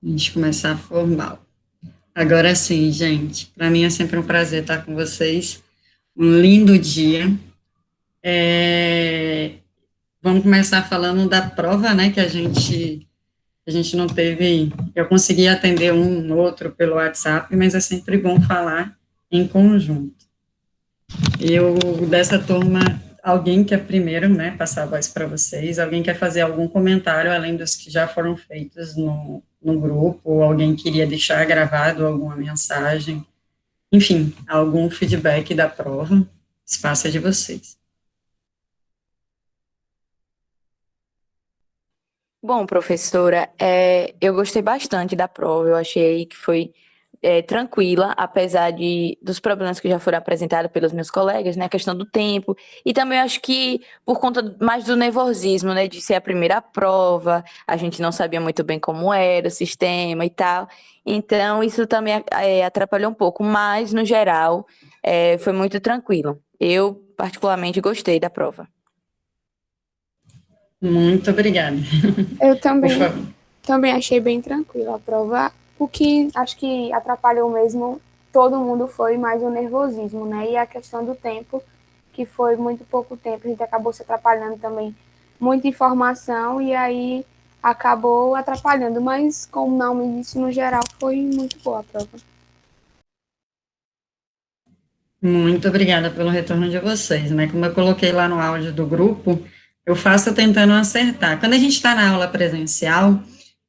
A gente começar formal. Agora sim, gente, para mim é sempre um prazer estar com vocês. Um lindo dia. É, Vamos começar falando da prova, né, que a gente não teve. Eu consegui atender um outro pelo WhatsApp, mas é sempre bom falar em conjunto. Eu, dessa turma, alguém quer primeiro, né, passar a voz para vocês? Alguém quer fazer algum comentário, além dos que já foram feitos no grupo? Ou alguém queria deixar gravado alguma mensagem? Enfim, algum feedback da prova? Espaço é de vocês. Bom, professora, eu gostei bastante da prova. Eu achei que foi tranquila, apesar dos problemas que já foram apresentados pelos meus colegas, né? A questão do tempo. E também acho que por conta mais do nervosismo, né? De ser a primeira prova, a gente não sabia muito bem como era o sistema e tal. Então, isso também atrapalhou um pouco. Mas, no geral, foi muito tranquilo. Eu, particularmente, gostei da prova. Muito obrigada. Eu Por também, favor. também achei bem tranquila a prova. O que acho que atrapalhou mesmo todo mundo foi mais o nervosismo, né? E a questão do tempo, que foi muito pouco tempo, a gente acabou se atrapalhando também. Muita informação e aí acabou atrapalhando, mas como não me disse, no geral foi muito boa a prova. Muito obrigada pelo retorno de vocês, né? Como eu coloquei lá no áudio do grupo, eu faço tentando acertar. Quando a gente está na aula presencial,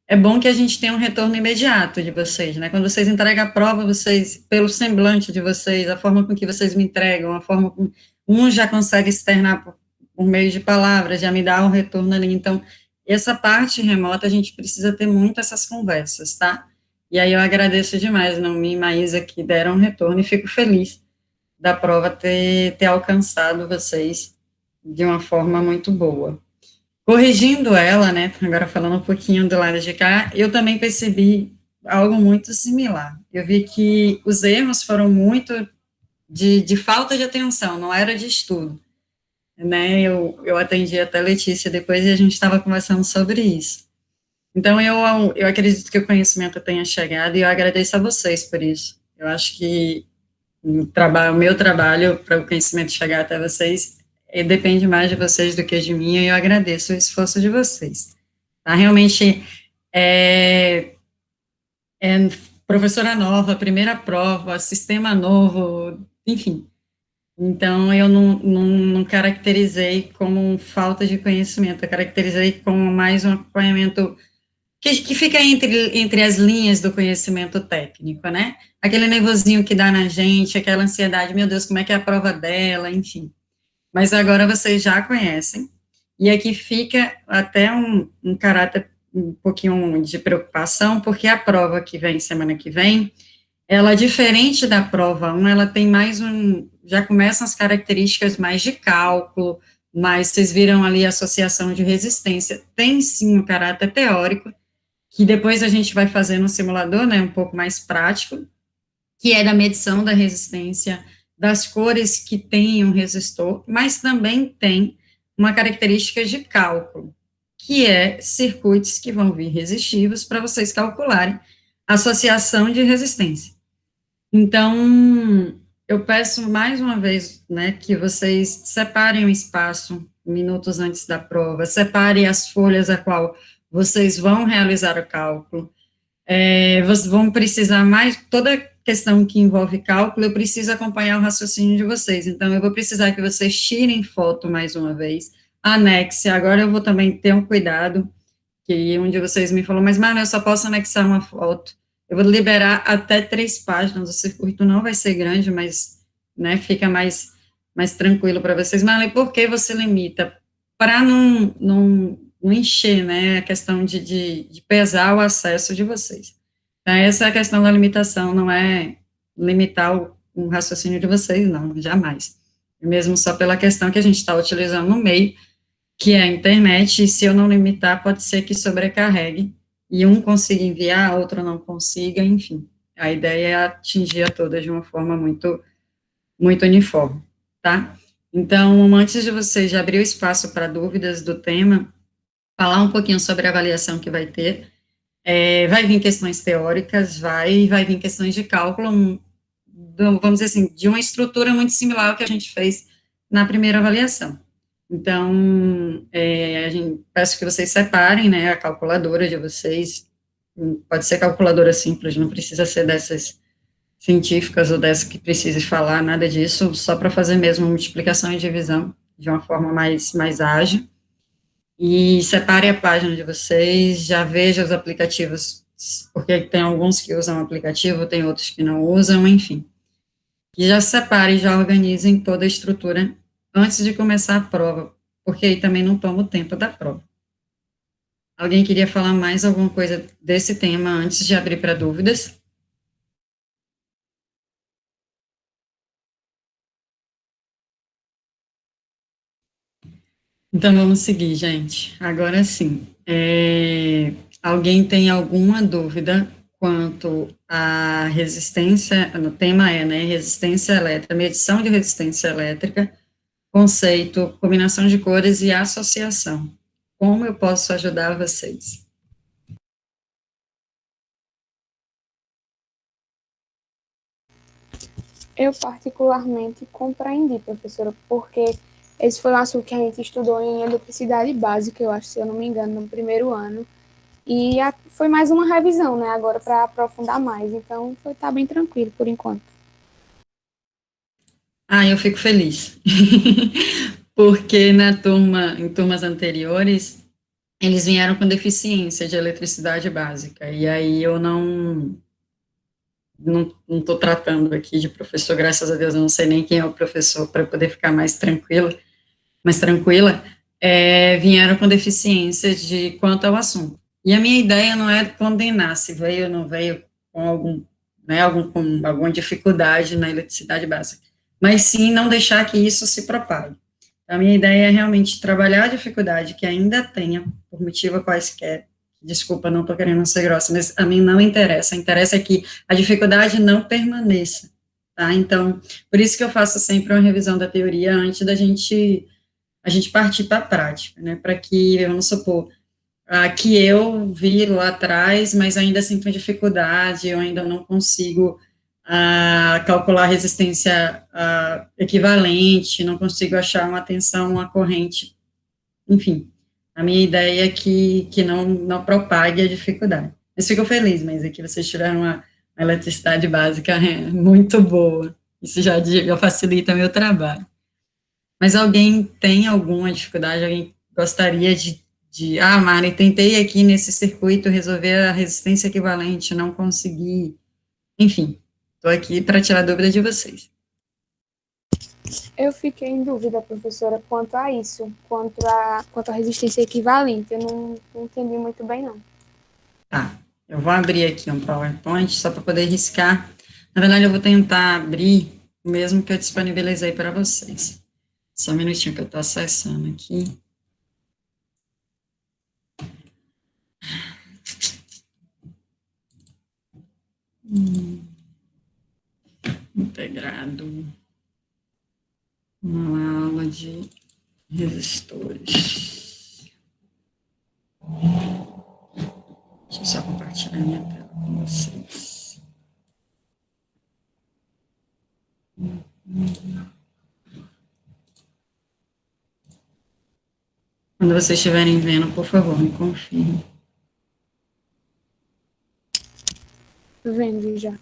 é bom que a gente tenha um retorno imediato de vocês, né? Quando vocês entregam a prova, vocês, pelo semblante de vocês, a forma com que vocês me entregam, a forma com um já consegue externar por meio de palavras, já me dá um retorno ali. Então, essa parte remota a gente precisa ter muito essas conversas, tá? E aí eu agradeço demais, não me e Maísa, que deram um retorno e fico feliz da prova ter alcançado vocês de uma forma muito boa. Corrigindo ela, né, agora falando um pouquinho do lado de cá, eu também percebi algo muito similar. Eu vi que os erros foram muito de falta de atenção, não era de estudo, né, eu atendi até a Letícia depois e a gente estava conversando sobre isso. Então, eu acredito que o conhecimento tenha chegado e eu agradeço a vocês por isso. Eu acho que o meu trabalho para o conhecimento chegar até vocês depende mais de vocês do que de mim, e eu agradeço o esforço de vocês. Tá? Realmente, é, é professora nova, primeira prova, sistema novo, enfim. Então, eu não caracterizei como falta de conhecimento, eu caracterizei como mais um acompanhamento que fica entre as linhas do conhecimento técnico, né? Aquele nervosinho que dá na gente, aquela ansiedade, meu Deus, como é que é a prova dela, enfim. Mas agora vocês já conhecem, e aqui fica até um caráter um pouquinho de preocupação, porque a prova que vem semana que vem, ela, diferente da prova 1, ela tem mais já começam as características mais de cálculo, mas vocês viram ali a associação de resistência, tem sim um caráter teórico, que depois a gente vai fazer no simulador, né, um pouco mais prático, que é da medição da resistência, das cores que tem um resistor, mas também tem uma característica de cálculo, que é circuitos que vão vir resistivos para vocês calcularem a associação de resistência. Então, eu peço mais uma vez, né, que vocês separem o espaço minutos antes da prova, separem as folhas a qual vocês vão realizar o cálculo. Vocês vão precisar mais, toda questão que envolve cálculo, eu preciso acompanhar o raciocínio de vocês, então eu vou precisar que vocês tirem foto mais uma vez, anexe, agora eu vou também ter um cuidado, que um de vocês me falou, mas, Mara, eu só posso anexar uma foto, eu vou liberar até 3 páginas, o circuito não vai ser grande, mas, né, fica mais tranquilo para vocês. Marlene, por que você limita? Para não encher, né, a questão de pesar o acesso de vocês. Então, essa é a questão da limitação, não é limitar o raciocínio de vocês, não, jamais. Mesmo só pela questão que a gente está utilizando no meio, que é a internet, e se eu não limitar, pode ser que sobrecarregue, e um consiga enviar, outro não consiga, enfim. A ideia é atingir a todas de uma forma muito uniforme, tá? Então, antes de vocês já abrir o espaço para dúvidas do tema, falar um pouquinho sobre a avaliação que vai ter. Vai vir questões teóricas, vai vir questões de cálculo, vamos dizer assim, de uma estrutura muito similar ao que a gente fez na primeira avaliação. Então, peço que vocês separem, né, a calculadora de vocês, pode ser calculadora simples, não precisa ser dessas científicas ou dessa que precise falar, nada disso, só para fazer mesmo multiplicação e divisão de uma forma mais ágil. E separe a página de vocês, já veja os aplicativos, porque tem alguns que usam o aplicativo, tem outros que não usam, enfim. E já separe, já organizem toda a estrutura antes de começar a prova, porque aí também não toma o tempo da prova. Alguém queria falar mais alguma coisa desse tema antes de abrir para dúvidas? Então vamos seguir, gente. Agora sim. Alguém tem alguma dúvida quanto à resistência? No tema né, resistência elétrica, medição de resistência elétrica, conceito, combinação de cores e associação. Como eu posso ajudar vocês? Eu particularmente compreendi, professora, porque esse foi um assunto que a gente estudou em eletricidade básica, eu acho, se eu não me engano, no primeiro ano. E foi mais uma revisão, né, agora para aprofundar mais. Então, tá bem tranquilo por enquanto. Eu fico feliz. Porque em turmas anteriores, eles vieram com deficiência de eletricidade básica. E aí eu não estou tratando aqui de professor, graças a Deus, eu não sei nem quem é o professor para poder ficar mais tranquila, vieram com deficiência de quanto ao assunto. E a minha ideia não é condenar se veio ou não veio com com alguma dificuldade na eletricidade básica, mas sim não deixar que isso se propague. A minha ideia é realmente trabalhar a dificuldade que ainda tenha, por motivo quaisquer. Desculpa, não estou querendo ser grossa, mas a mim não interessa. Interessa que a dificuldade não permaneça, tá? Então, por isso que eu faço sempre uma revisão da teoria antes da a gente partir para a prática, né? Para que, vamos supor, que eu vi lá atrás, mas ainda sinto dificuldade, eu ainda não consigo calcular a resistência equivalente, não consigo achar uma tensão, uma corrente, enfim. A minha ideia é que não propague a dificuldade. Mas fico feliz, mas aqui vocês tiveram uma eletricidade básica muito boa. Isso já facilita meu trabalho. Mas alguém tem alguma dificuldade? Alguém gostaria Mari, tentei aqui nesse circuito resolver a resistência equivalente, não consegui. Enfim, estou aqui para tirar dúvida de vocês. Eu fiquei em dúvida, professora, quanto a isso, quanto à resistência equivalente. Eu não entendi muito bem, não. Tá, eu vou abrir aqui um PowerPoint só para poder riscar. Na verdade, eu vou tentar abrir o mesmo que eu disponibilizei para vocês. Só um minutinho que eu estou acessando aqui. Integrado. Uma aula de resistores. Deixa eu só compartilhar minha tela com vocês. Quando vocês estiverem vendo, por favor, me confirme. Vendo já.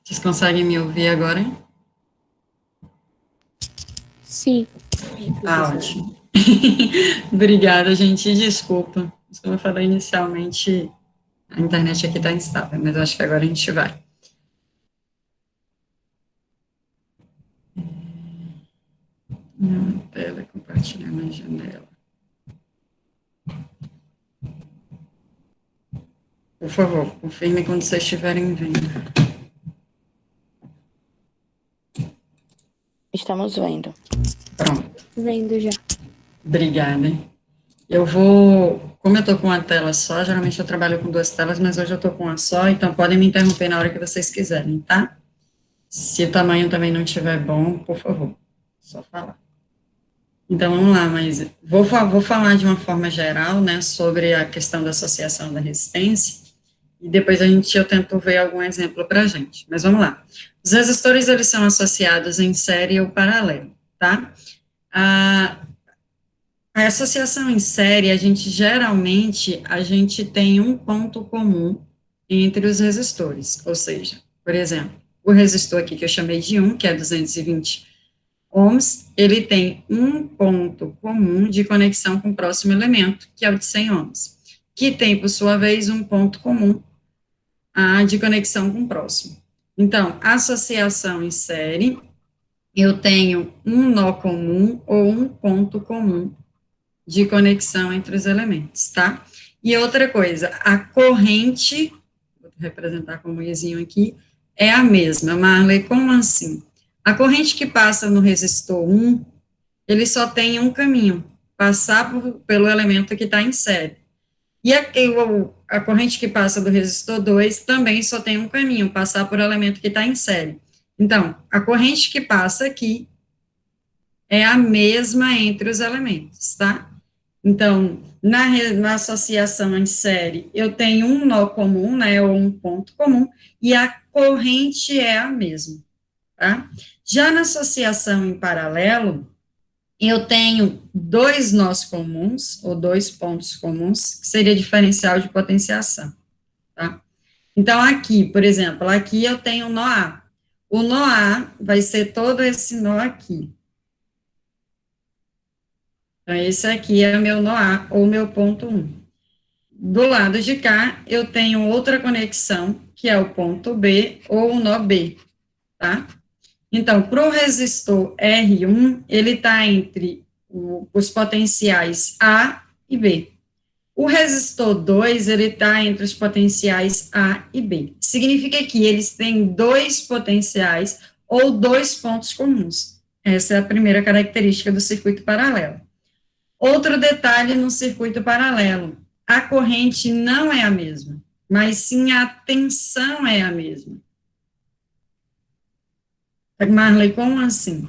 Vocês conseguem me ouvir agora? Sim. Ah, ótimo. Obrigada, gente. Desculpa. Como eu falei inicialmente, a internet aqui está instável, mas eu acho que agora a gente vai. Tela, compartilhar na janela. Por favor, confirme quando vocês estiverem vendo. Estamos vendo. Pronto. Vendo já. Obrigada. Eu vou, como eu estou com uma tela só, geralmente eu trabalho com duas telas, mas hoje eu estou com uma só, então podem me interromper na hora que vocês quiserem, tá? Se o tamanho também não estiver bom, por favor, só falar. Então, vamos lá, mas vou falar de uma forma geral, né, sobre a questão da associação da resistência, e depois eu tento ver algum exemplo para a gente. Mas vamos lá. Os resistores, eles são associados em série ou paralelo, tá? A associação em série, a gente tem um ponto comum entre os resistores, ou seja, por exemplo, o resistor aqui que eu chamei de 1, que é 220 ohms, ele tem um ponto comum de conexão com o próximo elemento, que é o de 100 ohms, que tem, por sua vez, um ponto comum de conexão com o próximo. Então, associação em série, eu tenho um nó comum ou um ponto comum de conexão entre os elementos, tá? E outra coisa, a corrente, vou representar com o izinho aqui, é a mesma. Marley, como assim? A corrente que passa no resistor 1, ele só tem um caminho, passar pelo elemento que está em série. E a corrente que passa do resistor 2 também só tem um caminho, passar por elemento que está em série. Então, a corrente que passa aqui é a mesma entre os elementos, tá? Então, na associação em série, eu tenho um nó comum, né, ou um ponto comum, e a corrente é a mesma, tá? Já na associação em paralelo, eu tenho dois nós comuns, ou dois pontos comuns, que seria diferencial de potenciação, tá? Então, aqui, por exemplo, aqui eu tenho um nó A. O nó A vai ser todo esse nó aqui. Então, esse aqui é o meu nó A, ou meu ponto 1. Do lado de cá, eu tenho outra conexão, que é o ponto B, ou o nó B, tá? Então, para o resistor R1, ele está entre os potenciais A e B. O resistor 2, ele está entre os potenciais A e B. Significa que eles têm dois potenciais ou dois pontos comuns. Essa é a primeira característica do circuito paralelo. Outro detalhe no circuito paralelo: a corrente não é a mesma, mas sim a tensão é a mesma. Marley, como assim?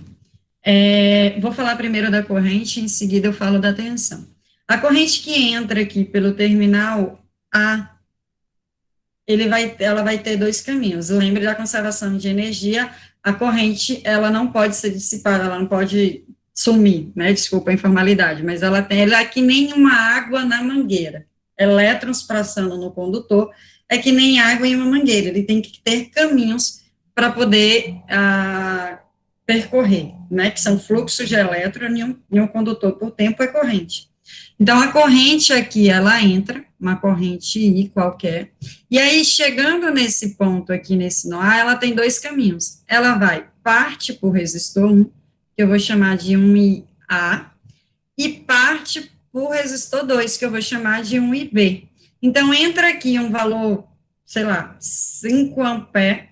Vou falar primeiro da corrente, em seguida eu falo da tensão. A corrente que entra aqui pelo terminal A, ela vai ter dois caminhos. Lembre da conservação de energia, a corrente, ela não pode ser dissipada, ela não pode sumir, né? Desculpa a informalidade, mas ela é que nem uma água na mangueira. Elétrons passando no condutor é que nem água em uma mangueira, ele tem que ter caminhos para poder percorrer, né? Que são fluxos de elétrons em um condutor por tempo é corrente. Então, a corrente aqui, ela entra, uma corrente I qualquer, e aí, chegando nesse ponto aqui, nesse nó A, ela tem dois caminhos. Ela vai parte por resistor 1, que eu vou chamar de 1IA, e parte por resistor 2, que eu vou chamar de 1IB. Então, entra aqui um valor, sei lá, 5 ampere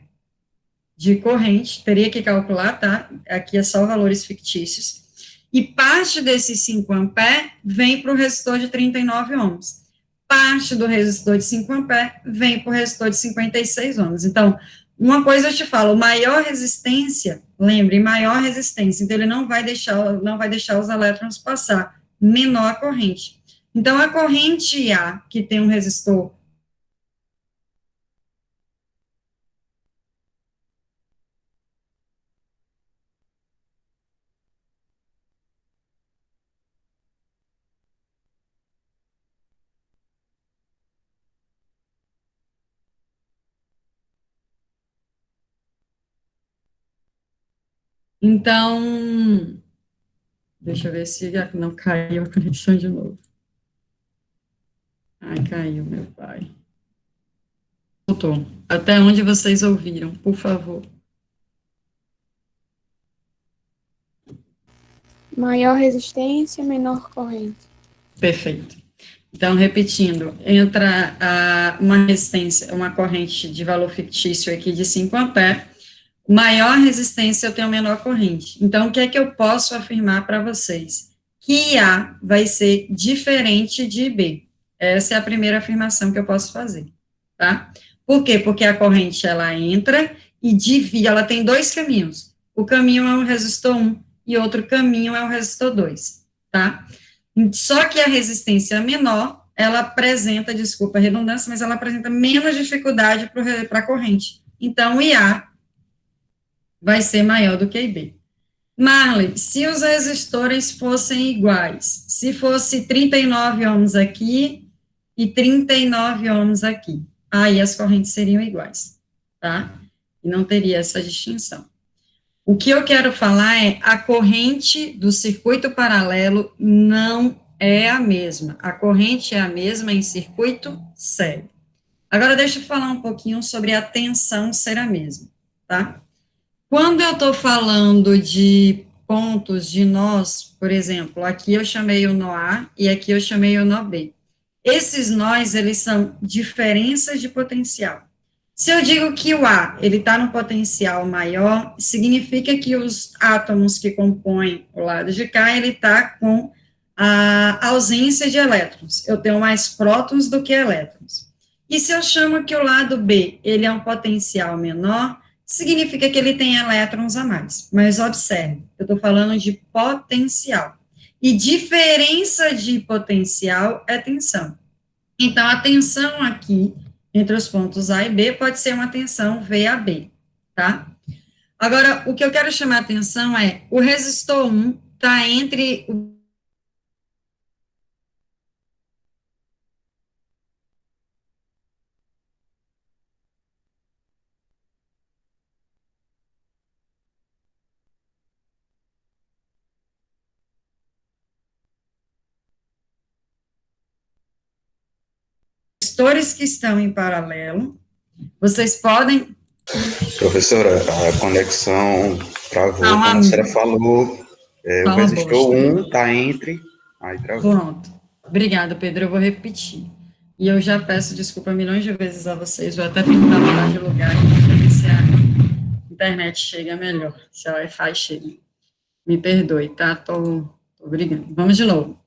de corrente, teria que calcular, tá? Aqui é só valores fictícios. E parte desses 5 ampere vem para o resistor de 39 ohms. Parte do resistor de 5 ampere vem para o resistor de 56 ohms. Então, uma coisa eu te falo, maior resistência, lembre, maior resistência, então ele não vai deixar os elétrons passar, menor a corrente. Então, a corrente A, que tem um resistor Então, deixa eu ver se não caiu a conexão de novo. Ai, caiu, meu pai. Voltou. Até onde vocês ouviram, por favor. Maior resistência, menor corrente. Perfeito. Então, repetindo, entra uma resistência, uma corrente de valor fictício aqui de 5 amperes, maior resistência eu tenho menor corrente. Então, o que é que eu posso afirmar para vocês? Que A vai ser diferente de B. Essa é a primeira afirmação que eu posso fazer, tá? Por quê? Porque a corrente, ela entra e divide, ela tem dois caminhos. O caminho é o resistor 1 e outro caminho é o resistor 2, tá? Só que a resistência menor, ela apresenta, desculpa a redundância, mas ela apresenta menos dificuldade para a corrente. Então, o IA vai ser maior do que IB. Marley, se os resistores fossem iguais, se fosse 39 ohms aqui e 39 ohms aqui, aí as correntes seriam iguais, tá? E não teria essa distinção. O que eu quero falar é a corrente do circuito paralelo não é a mesma. A corrente é a mesma em circuito sério. Agora, deixa eu falar um pouquinho sobre a tensão ser a mesma, tá? Quando eu estou falando de pontos de nós, por exemplo, aqui eu chamei o nó A e aqui eu chamei o nó B. Esses nós, eles são diferenças de potencial. Se eu digo que o A, ele está no potencial maior, significa que os átomos que compõem o lado de cá, ele está com a ausência de elétrons. Eu tenho mais prótons do que elétrons. E se eu chamo que o lado B, ele é um potencial menor, significa que ele tem elétrons a mais. Mas observe, eu estou falando de potencial. E diferença de potencial é tensão. Então, a tensão aqui, entre os pontos A e B, pode ser uma tensão VAB, tá? Agora, o que eu quero chamar a atenção é, o resistor 1 está entre o resistores que estão em paralelo, vocês podem... Professora, a conexão travou, Ah, como a senhora falou, o uma resistor bosta. 1 está entre, aí travou. Pronto. Obrigada, Pedro, eu vou repetir. E eu já peço desculpa milhões de vezes a vocês, vou até tentar mudar de lugar para ver se a internet chega melhor, se a Wi-Fi chega. Me perdoe, tá? Tô brigando. Vamos de novo.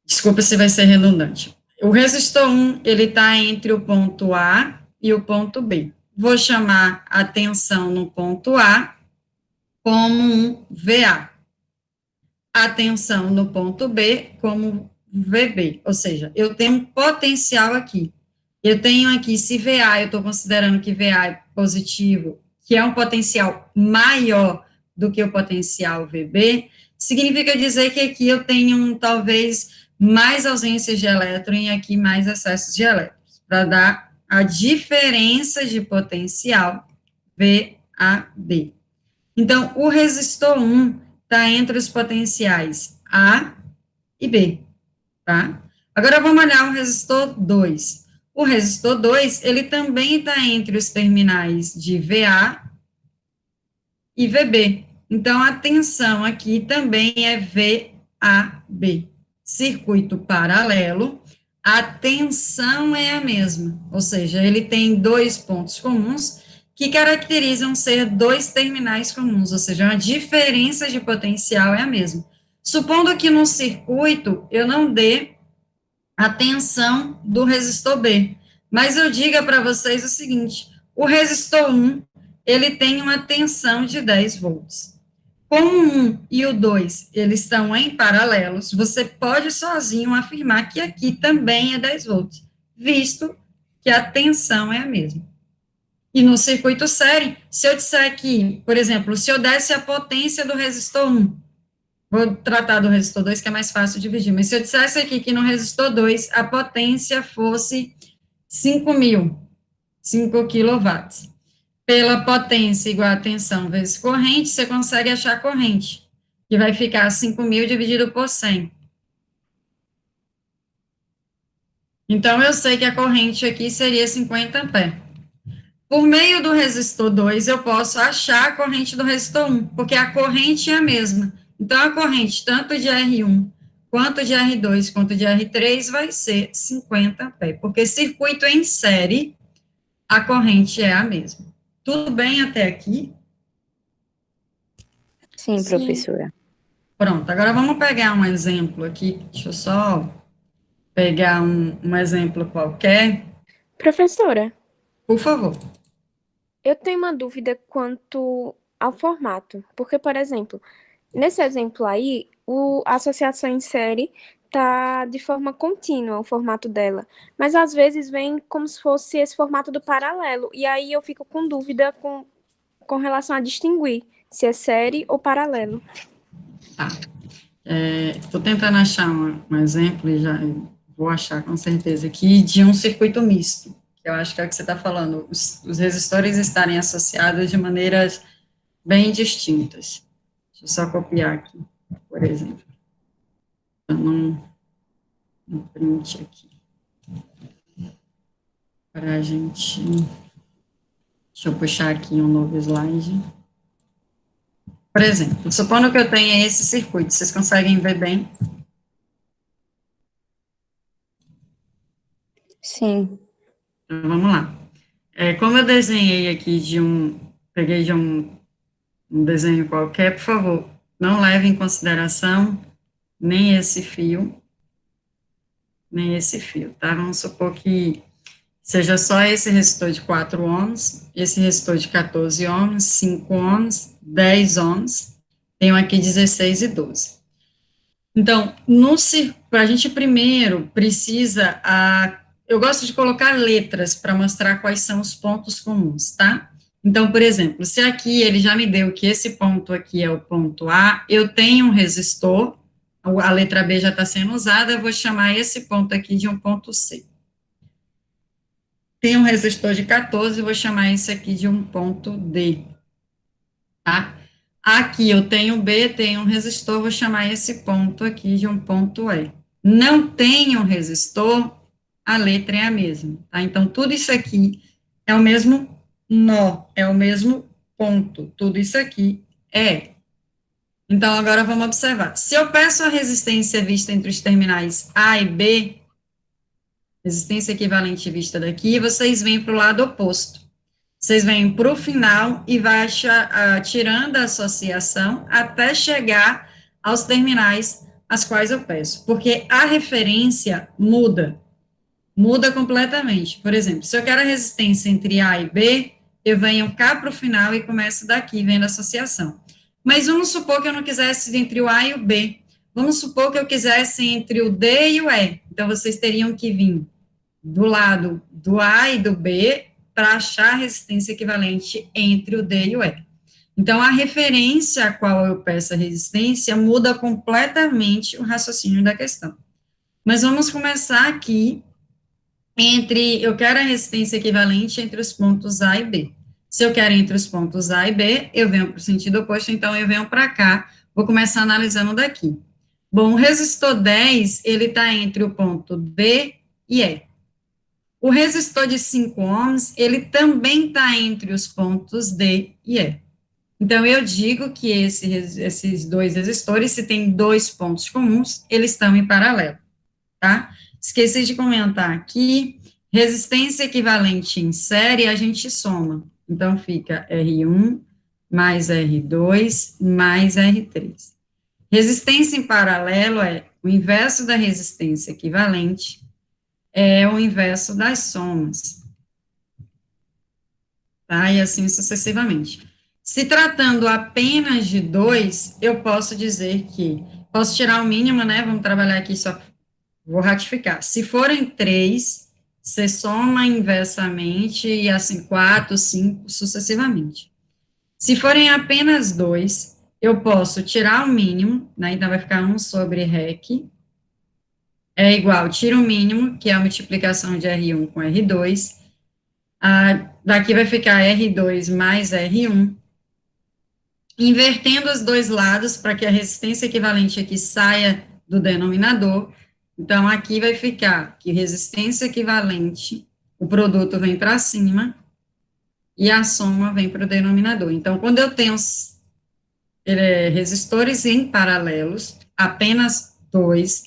Desculpa se vai ser redundante. O resistor 1, ele está entre o ponto A e o ponto B. Vou chamar a tensão no ponto A como um VA. A tensão no ponto B como VB, ou seja, eu tenho um potencial aqui. Eu tenho aqui, se VA, eu estou considerando que VA é positivo, que é um potencial maior do que o potencial VB, significa dizer que aqui eu tenho talvez mais ausências de elétron e aqui mais excessos de elétrons, para dar a diferença de potencial VAB. Então, o resistor 1 está entre os potenciais A e B, tá? Agora, vamos olhar o resistor 2. O resistor 2, ele também está entre os terminais de VA e VB. Então, a tensão aqui também é VAB. Circuito paralelo, a tensão é a mesma, ou seja, ele tem dois pontos comuns que caracterizam ser dois terminais comuns, ou seja, a diferença de potencial é a mesma. Supondo que no circuito eu não dê a tensão do resistor B, mas eu diga para vocês o seguinte, o resistor 1, ele tem uma tensão de 10 volts. Como o 1 e o 2, eles estão em paralelos, você pode sozinho afirmar que aqui também é 10 volts, visto que a tensão é a mesma. E no circuito série, se eu disser que, por exemplo, se eu desse a potência do resistor 1, vou tratar do resistor 2, que é mais fácil de dividir, mas se eu dissesse aqui que no resistor 2 a potência fosse 5.000, 5 quilowatts. pela potência igual a tensão vezes corrente, você consegue achar a corrente, que vai ficar 5.000 dividido por 100. Então, eu sei que a corrente aqui seria 50 pé. Por meio do resistor 2, eu posso achar a corrente do resistor 1, porque a corrente é a mesma. Então, a corrente tanto de R1, quanto de R2, quanto de R3, vai ser 50 pé, porque circuito em série, a corrente é a mesma. Tudo bem até aqui? Sim, Sim. professora. Pronto, agora vamos pegar um exemplo aqui, deixa eu só pegar um exemplo qualquer, Professora, por favor. eu tenho uma dúvida quanto ao formato, porque, por exemplo, nesse exemplo aí, a associação em série tá de forma contínua, o formato dela, mas às vezes vem como se fosse esse formato do paralelo, e aí eu fico com dúvida com relação a distinguir se é série ou paralelo. Tá. Estou tentando achar um exemplo, e já vou achar com certeza aqui, de um circuito misto, que eu acho que é o que você está falando, os resistores estarem associados de maneiras bem distintas. Deixa eu só copiar aqui, por exemplo. Então, um print aqui. Para a gente... Deixa eu puxar aqui um novo slide. Por exemplo, supondo que eu tenha esse circuito, vocês conseguem ver bem? Sim. Então, vamos lá. Como eu desenhei aqui peguei de um desenho qualquer, por favor, não leve em consideração nem esse fio, tá? Vamos supor que seja só esse resistor de 4 ohms, esse resistor de 14 ohms, 5 ohms, 10 ohms, tenho aqui 16 e 12. Então, a gente primeiro precisa, eu gosto de colocar letras para mostrar quais são os pontos comuns, tá? Então, por exemplo, se aqui ele já me deu que esse ponto aqui é o ponto A, eu tenho um resistor, a letra B já está sendo usada, eu vou chamar esse ponto aqui de um ponto C. Tem um resistor de 14, vou chamar esse aqui de um ponto D, tá? Aqui eu tenho B, tenho um resistor, vou chamar esse ponto aqui de um ponto E. Não tenho um resistor, a letra é a mesma, tá? Então, tudo isso aqui é o mesmo nó, é o mesmo ponto, tudo isso aqui é. Então, agora vamos observar. Se eu peço a resistência vista entre os terminais A e B, resistência equivalente vista daqui, vocês vêm para o lado oposto. Vocês vêm para o final e vai tirando a associação até chegar aos terminais as quais eu peço, porque a referência muda completamente. Por exemplo, se eu quero a resistência entre A e B, eu venho cá para o final e começo daqui, vendo a associação. Mas vamos supor que eu não quisesse entre o A e o B. Vamos supor que eu quisesse entre o D e o E. Então, vocês teriam que vir do lado do A e do B para achar a resistência equivalente entre o D e o E. Então, a referência a qual eu peço a resistência muda completamente o raciocínio da questão. Mas vamos começar aqui eu quero a resistência equivalente entre os pontos A e B. Se eu quero entre os pontos A e B, eu venho para o sentido oposto, então eu venho para cá, vou começar analisando daqui. Bom, o resistor 10, ele está entre o ponto B e E. O resistor de 5 ohms, ele também está entre os pontos D e E. Então, eu digo que esses dois resistores, se tem dois pontos comuns, eles estão em paralelo, tá? Esqueci de comentar aqui, resistência equivalente em série, a gente soma. Então, fica R1 mais R2 mais R3. Resistência em paralelo é o inverso da resistência equivalente, é o inverso das somas, tá? E assim sucessivamente. Se tratando apenas de 2, eu posso dizer que, posso tirar o mínimo, né? Vamos trabalhar aqui só, vou ratificar. Se forem 3, você soma inversamente, e assim 4, 5, sucessivamente. Se forem apenas 2, eu posso tirar o mínimo, né? Então vai ficar 1 sobre REC, é igual, tiro o mínimo, que é a multiplicação de R1 com R2, Daqui vai ficar R2 mais R1, invertendo os dois lados para que a resistência equivalente aqui saia do denominador. Então, aqui vai ficar que resistência equivalente, o produto vem para cima, e a soma vem para o denominador. Então, quando eu tenho resistores em paralelos, apenas dois,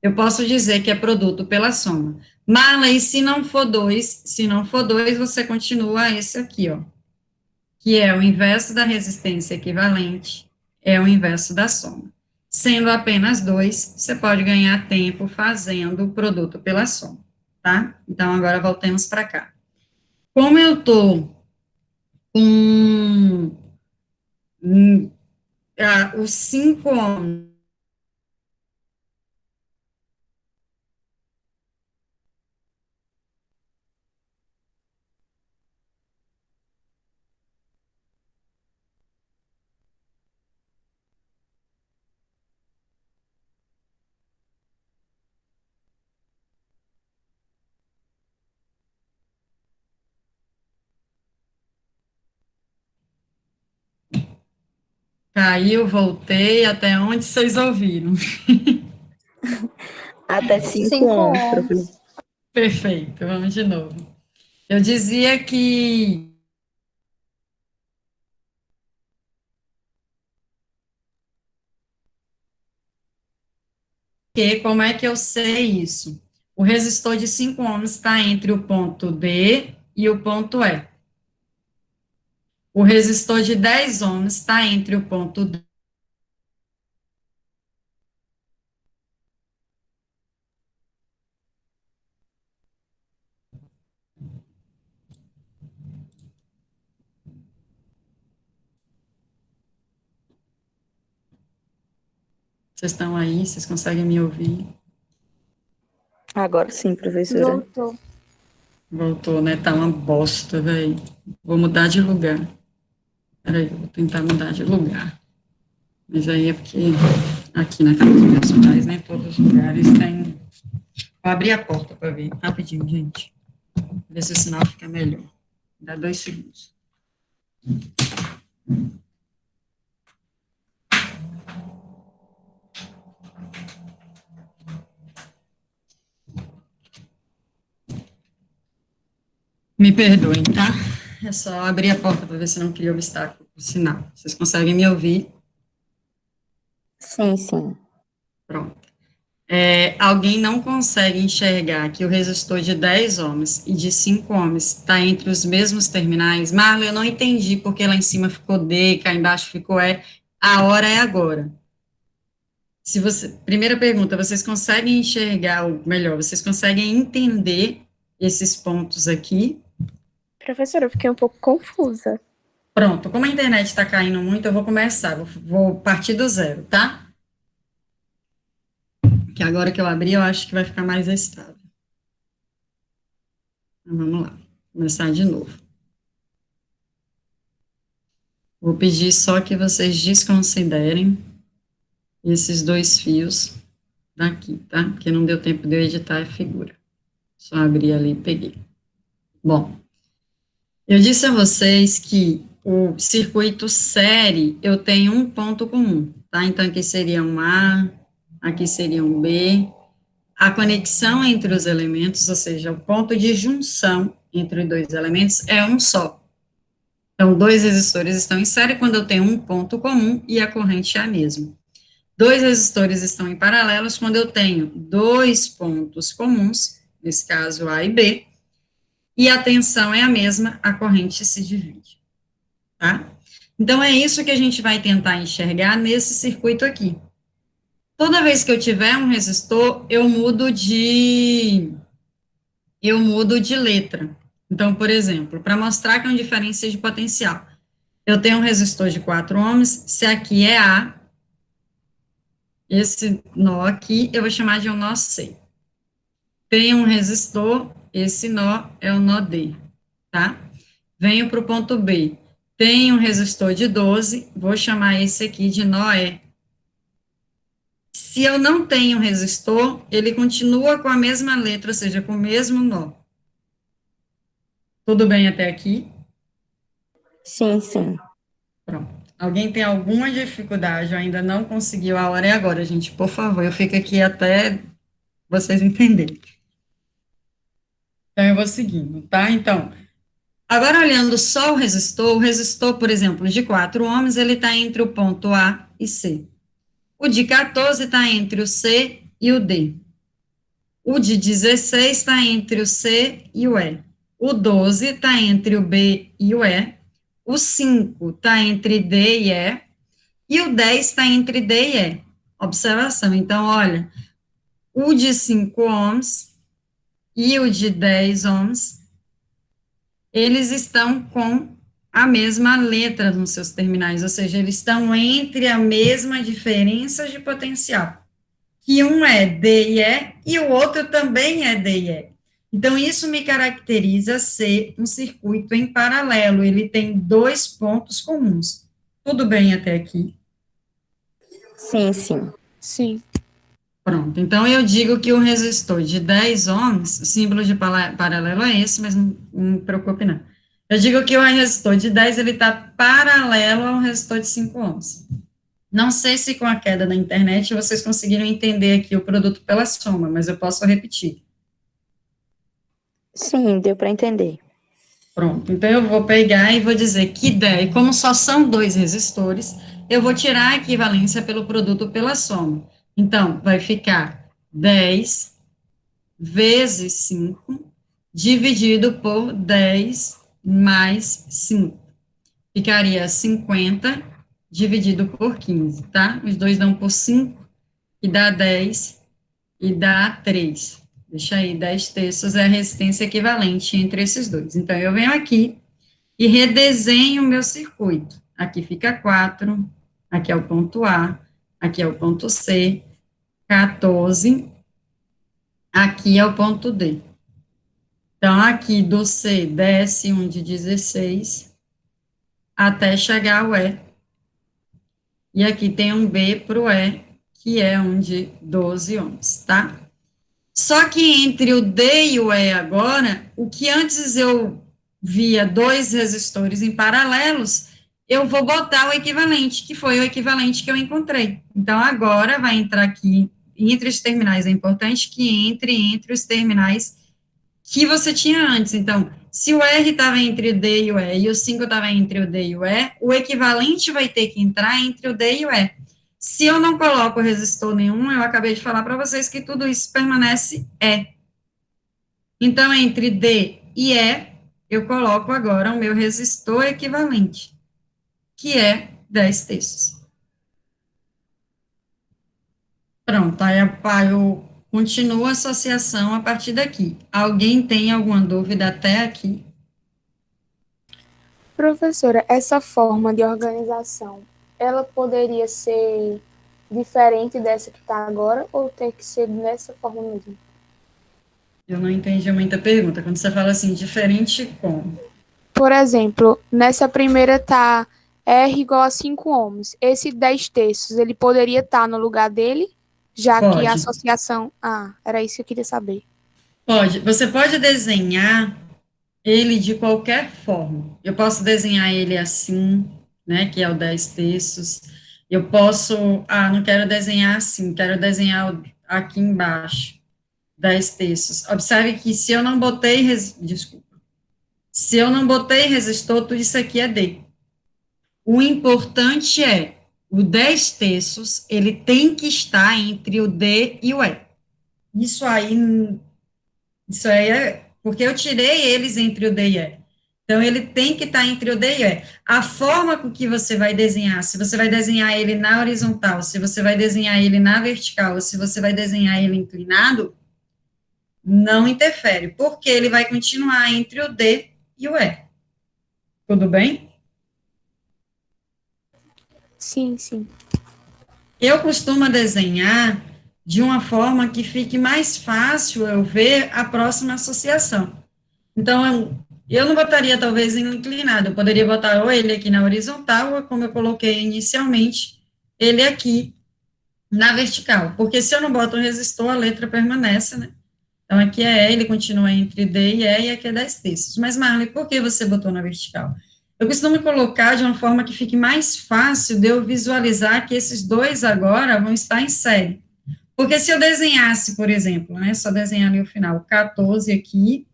eu posso dizer que é produto pela soma. Marley, se não for dois, você continua esse aqui, ó, que é o inverso da resistência equivalente, é o inverso da soma. Sendo apenas dois, você pode ganhar tempo fazendo o produto pela soma, tá? Então, agora voltemos para cá. Como eu estou com os 5 ohms, caiu, voltei, até onde vocês ouviram? Até 5 5 ohms, ohms. professor. Perfeito, vamos de novo. Eu dizia que como é que eu sei isso? O resistor de 5 ohms está entre o ponto D e o ponto E. O resistor de 10 ohms está entre o ponto D. Vocês estão aí? Vocês conseguem me ouvir? Agora sim, professora. Voltou. Voltou, né? Tá uma bosta, velho. Vou mudar de lugar. Peraí, vou tentar mudar de lugar. Mas aí é porque aqui na casa dos meus pais, né? Todos os lugares tem. Vou abrir a porta para ver. Rapidinho, gente. Ver se o sinal fica melhor. Dá 2 segundos. Me perdoem, tá? É só abrir a porta para ver se não cria obstáculo para o sinal. Vocês conseguem me ouvir? Sim, sim. Pronto. Alguém não consegue enxergar que o resistor de 10 ohms e de 5 ohms está entre os mesmos terminais? Marla, eu não entendi porque lá em cima ficou D, cá embaixo ficou E. A hora é agora. Primeira pergunta, vocês conseguem enxergar, ou melhor, vocês conseguem entender esses pontos aqui? Professora, eu fiquei um pouco confusa. Pronto, como a internet está caindo muito, eu vou começar, vou partir do zero, tá? Que agora que eu abri, eu acho que vai ficar mais estável. Então, vamos lá, começar de novo. Vou pedir só que vocês desconsiderem esses 2 fios daqui, tá? Porque não deu tempo de eu editar a figura. Só abri ali e peguei. Bom, eu disse a vocês que o circuito série, eu tenho um ponto comum, tá? Então, aqui seria um A, aqui seria um B. A conexão entre os elementos, ou seja, o ponto de junção entre os 2 elementos é um só. Então, 2 resistores estão em série quando eu tenho um ponto comum e a corrente é a mesma. 2 resistores estão em paralelos quando eu tenho 2 pontos comuns, nesse caso A e B, e a tensão é a mesma, a corrente se divide, tá? Então, é isso que a gente vai tentar enxergar nesse circuito aqui. Toda vez que eu tiver um resistor, eu mudo de letra. Então, por exemplo, para mostrar que é uma diferença de potencial, eu tenho um resistor de 4 ohms, se aqui é A, esse nó aqui, eu vou chamar de um nó C. Tem um resistor, esse nó é o nó D, tá? Venho para o ponto B. Tem um resistor de 12, vou chamar esse aqui de nó E. Se eu não tenho resistor, ele continua com a mesma letra, ou seja, com o mesmo nó. Tudo bem até aqui? Sim, sim. Pronto. Alguém tem alguma dificuldade ou ainda não conseguiu? A hora é agora, gente, por favor. Eu fico aqui até vocês entenderem. Então, eu vou seguindo, tá? Então, agora olhando só o resistor, por exemplo, de 4 ohms, ele está entre o ponto A e C. O de 14 está entre o C e o D. O de 16 está entre o C e o E. O 12 está entre o B e o E. O 5 está entre D e E. E o 10 está entre D e E. Observação. Então, olha, o de 5 ohms e o de 10 ohms, eles estão com a mesma letra nos seus terminais, ou seja, eles estão entre a mesma diferença de potencial. Que um é D e E e o outro também é D e E. Então, isso me caracteriza ser um circuito em paralelo, ele tem 2 pontos comuns. Tudo bem até aqui? Sim, sim. Sim. Pronto, então eu digo que o resistor de 10 ohms, o símbolo de paralelo é esse, mas não me preocupe não. Eu digo que o resistor de 10, ele está paralelo ao resistor de 5 ohms. Não sei se com a queda da internet vocês conseguiram entender aqui o produto pela soma, mas eu posso repetir. Sim, deu para entender. Pronto, então eu vou pegar e vou dizer que 10, como só são 2 resistores, eu vou tirar a equivalência pelo produto pela soma. Então, vai ficar 10 vezes 5 dividido por 10 mais 5. Ficaria 50 dividido por 15, tá? Os dois dão por 5, e dá 10, e dá 3. Deixa aí, 10 terços é a resistência equivalente entre esses dois. Então, eu venho aqui e redesenho o meu circuito. Aqui fica 4, aqui é o ponto A, aqui é o ponto C, 14, aqui é o ponto D. Então, aqui do C desce um de 16 até chegar ao E. E aqui tem um B para o E, que é um de 12 ohms, tá? Só que entre o D e o E agora, o que antes eu via 2 resistores em paralelos, eu vou botar o equivalente, que foi o equivalente que eu encontrei. Então, agora vai entrar aqui, entre os terminais, é importante que entre os terminais que você tinha antes. Então, se o R estava entre o D e o E, e o 5 estava entre o D e o E, o equivalente vai ter que entrar entre o D e o E. Se eu não coloco resistor nenhum, eu acabei de falar para vocês que tudo isso permanece E. Então, entre D e E, eu coloco agora o meu resistor equivalente, que é 10 terços. Pronto, aí eu continuo a associação a partir daqui. Alguém tem alguma dúvida até aqui? Professora, essa forma de organização, ela poderia ser diferente dessa que está agora ou ter que ser dessa forma mesmo? Eu não entendi muita pergunta. Quando você fala assim, diferente como? Por exemplo, nessa primeira tá R igual a 5 ohms. Esse 10 terços, ele poderia estar no lugar dele, já que a Pode, associação... Ah, era isso que eu queria saber. pode. Você pode desenhar ele de qualquer forma. Eu posso desenhar ele assim, né, que é o 10 terços. Eu posso, não quero desenhar assim, quero desenhar aqui embaixo, 10 terços. Observe que se eu não botei, desculpa, se eu não botei resistor, tudo isso aqui é D. O importante é, o 10 terços, ele tem que estar entre o D e o E. Isso aí é porque eu tirei eles entre o D e E. Então, ele tem que estar entre o D e E. A forma com que você vai desenhar, se você vai desenhar ele na horizontal, se você vai desenhar ele na vertical, ou se você vai desenhar ele inclinado, não interfere, porque ele vai continuar entre o D e o E. Tudo bem? Sim, sim. Eu costumo desenhar de uma forma que fique mais fácil eu ver a próxima associação. Então, eu não botaria talvez em inclinado, eu poderia botar ou ele aqui na horizontal, ou como eu coloquei inicialmente, ele aqui na vertical, porque se eu não boto um resistor, a letra permanece, né? Então, aqui é E, ele continua entre D e E, e aqui é 10 terços. Mas, Marley, por que você botou na vertical? Eu costumo colocar de uma forma que fique mais fácil de eu visualizar que esses dois agora vão estar em série. Porque se eu desenhasse, por exemplo, né, só desenhar ali o final, o 14 aqui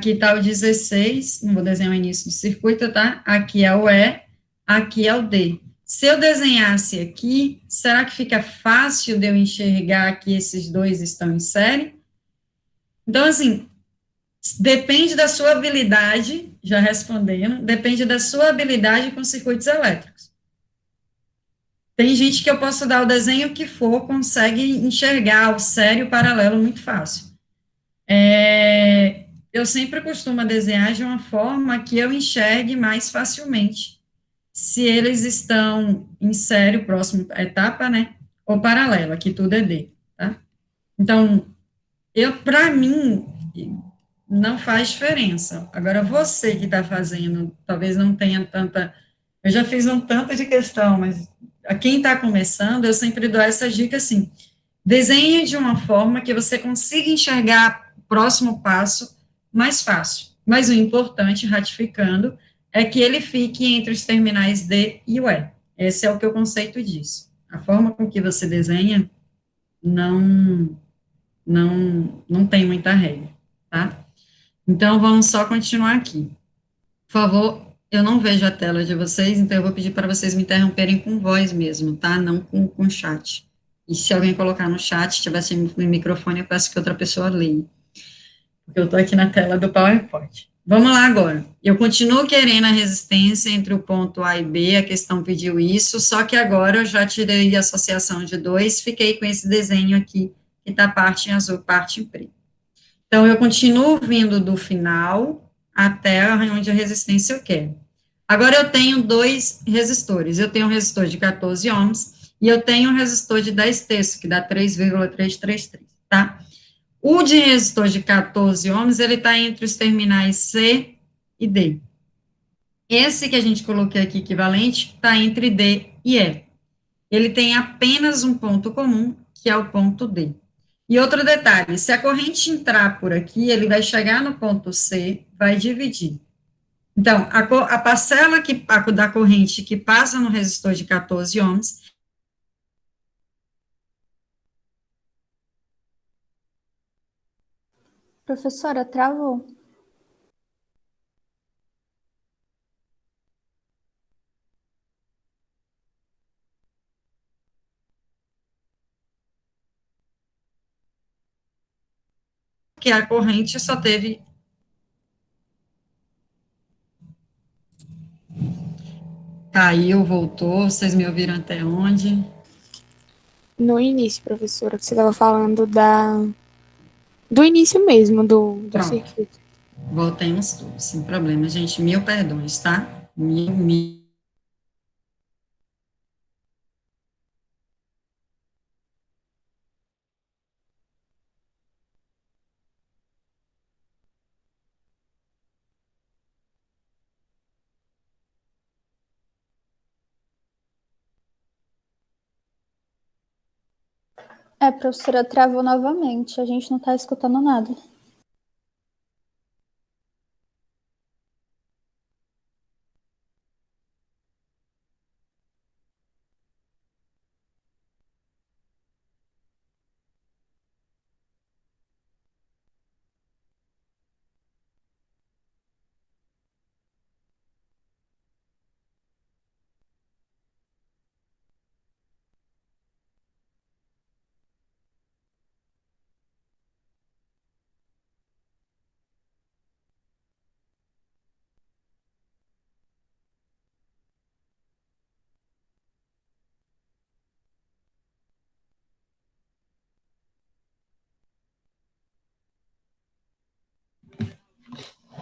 está o 16, não vou desenhar o início do circuito, tá? Aqui é o E, aqui é o D. Se eu desenhasse aqui, será que fica fácil de eu enxergar que esses dois estão em série? Então, assim, depende da sua habilidade, já respondendo, depende da sua habilidade com circuitos elétricos. Tem gente que eu posso dar o desenho que for, consegue enxergar o sério paralelo muito fácil. Eu sempre costumo desenhar de uma forma que eu enxergue mais facilmente se eles estão em sério, próximo etapa, né, ou paralela, que tudo é D, tá? Então, para mim, não faz diferença. Agora, você que está fazendo, talvez não tenha tanta... Eu já fiz um tanto de questão, mas a quem está começando, eu sempre dou essa dica, assim, desenhe de uma forma que você consiga enxergar o próximo passo mais fácil. Mas o importante, ratificando, é que ele fique entre os terminais D e o E. Esse é o que eu conceito disso. A forma com que você desenha não tem muita regra, tá? Então, vamos só continuar aqui. Por favor, eu não vejo a tela de vocês, então eu vou pedir para vocês me interromperem com voz mesmo, tá? Não com chat. E se alguém colocar no chat, tiver sem microfone, eu peço que outra pessoa leia. Porque eu estou aqui na tela do PowerPoint. Vamos lá agora. Eu continuo querendo a resistência entre o ponto A e B, a questão pediu isso, só que agora eu já tirei a associação de dois, fiquei com esse desenho aqui, que está parte em azul, parte em preto. Então, eu continuo vindo do final até onde a resistência eu quero. Agora, eu tenho dois resistores. Eu tenho um resistor de 14 ohms e eu tenho um resistor de 10 terços, que dá 3,333, tá? O de resistor de 14 ohms, ele está entre os terminais C e D. Esse que a gente coloquei aqui, equivalente, está entre D e E. Ele tem apenas um ponto comum, que é o ponto D. E outro detalhe, se a corrente entrar por aqui, ele vai chegar no ponto C, vai dividir. Então, a parcela da corrente que passa no resistor de 14 ohms... Professora, travou. que a corrente só teve... Caiu, voltou, vocês me ouviram até onde? No início, professora, que você estava falando do início mesmo do circuito. Voltemos todos, sem problema, gente, 1000 perdões, tá? Mil. Professora, travou novamente. A gente não está escutando nada.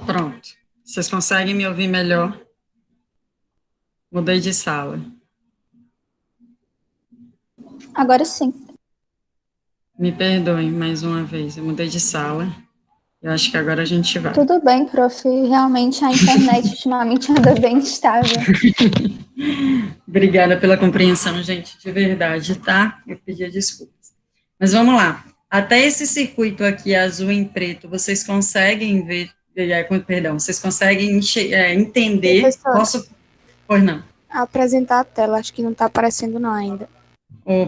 Pronto. Vocês conseguem me ouvir melhor? Mudei de sala. Agora sim. Me perdoem mais uma vez, eu mudei de sala. Eu acho que agora a gente vai. Tudo bem, prof. Realmente a internet ultimamente anda bem estável. Obrigada pela compreensão, gente, de verdade, tá? Eu pedi desculpas. Mas vamos lá. Até esse circuito aqui, azul em preto, vocês conseguem ver, perdão, vocês conseguem entender, Professora, pois não, apresentar a tela, acho que não está aparecendo não ainda.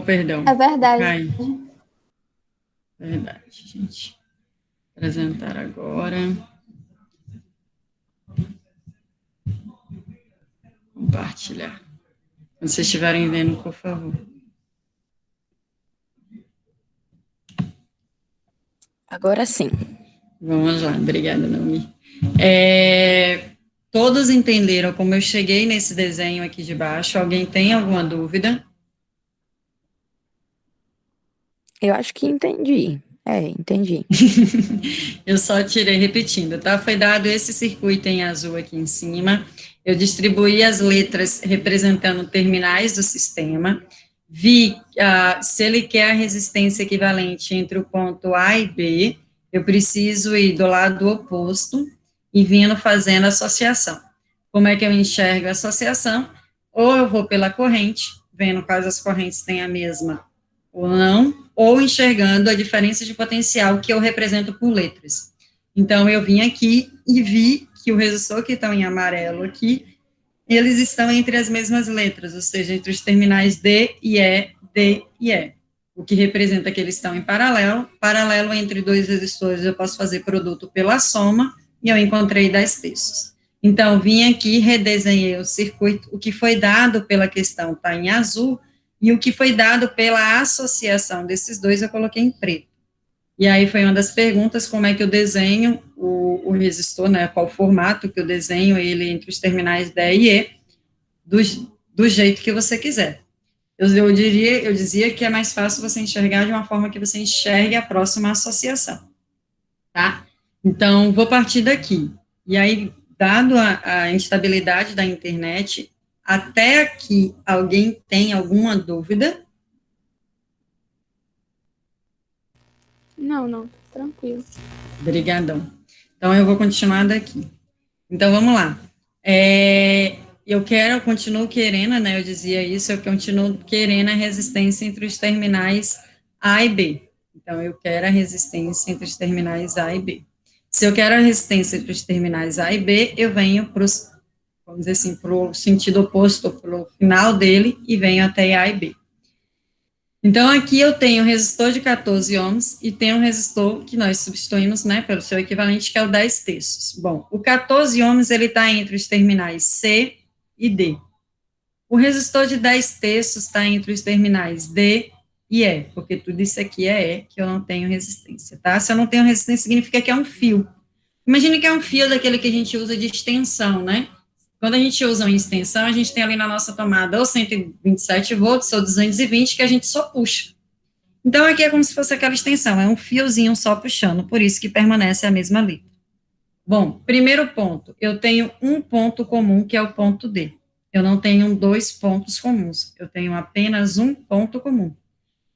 perdão, É verdade. Cai. Verdade, gente, apresentar agora, compartilhar, quando vocês estiverem vendo, por favor. Agora sim. Vamos lá, obrigada, Naomi. Todos entenderam como eu cheguei nesse desenho aqui de baixo? Alguém tem alguma dúvida? Eu acho que entendi. Entendi. Eu só tirei repetindo, tá? Foi dado esse circuito em azul aqui em cima. Eu distribuí as letras representando terminais do sistema. Vi se ele quer a resistência equivalente entre o ponto A e B, eu preciso ir do lado oposto e vindo fazendo associação. Como é que eu enxergo a associação? Ou eu vou pela corrente, vendo quais as correntes têm a mesma ou não, ou enxergando a diferença de potencial que eu represento por letras. Então, eu vim aqui e vi que o resistor que estão em amarelo aqui, eles estão entre as mesmas letras, ou seja, entre os terminais D e E, o que representa que eles estão em paralelo entre dois resistores, eu posso fazer produto pela soma, e eu encontrei 10 terços. Então, vim aqui, redesenhei o circuito, o que foi dado pela questão está em azul, e o que foi dado pela associação desses dois eu coloquei em preto. E aí foi uma das perguntas, como é que eu desenho o resistor, né, qual formato que eu desenho ele entre os terminais D e E, do jeito que você quiser. Eu dizia que é mais fácil você enxergar de uma forma que você enxergue a próxima associação, tá? Então, vou partir daqui. E aí, dado a instabilidade da internet, até aqui, alguém tem alguma dúvida? Não, tranquilo. Obrigadão. Então, eu vou continuar daqui. Então, vamos lá. Eu continuo querendo, né, eu dizia isso, eu continuo querendo a resistência entre os terminais A e B. Então, eu quero a resistência entre os terminais A e B. Se eu quero a resistência entre os terminais A e B, eu venho para os, vamos dizer assim, para o sentido oposto, para o final dele, e venho até A e B. Então, aqui eu tenho um resistor de 14 ohms e tenho um resistor que nós substituímos, né, pelo seu equivalente, que é o 10 terços. Bom, o 14 ohms, ele está entre os terminais C e D. O resistor de 10 terços está entre os terminais D e E, porque tudo isso aqui é E, que eu não tenho resistência, tá? Se eu não tenho resistência, significa que é um fio. Imagine que é um fio daquele que a gente usa de extensão, né? Quando a gente usa uma extensão, a gente tem ali na nossa tomada ou 127 volts ou 220 que a gente só puxa. Então, aqui é como se fosse aquela extensão, é um fiozinho só puxando, por isso que permanece a mesma letra. Bom, primeiro ponto, eu tenho um ponto comum, que é o ponto D. Eu não tenho dois pontos comuns, eu tenho apenas um ponto comum.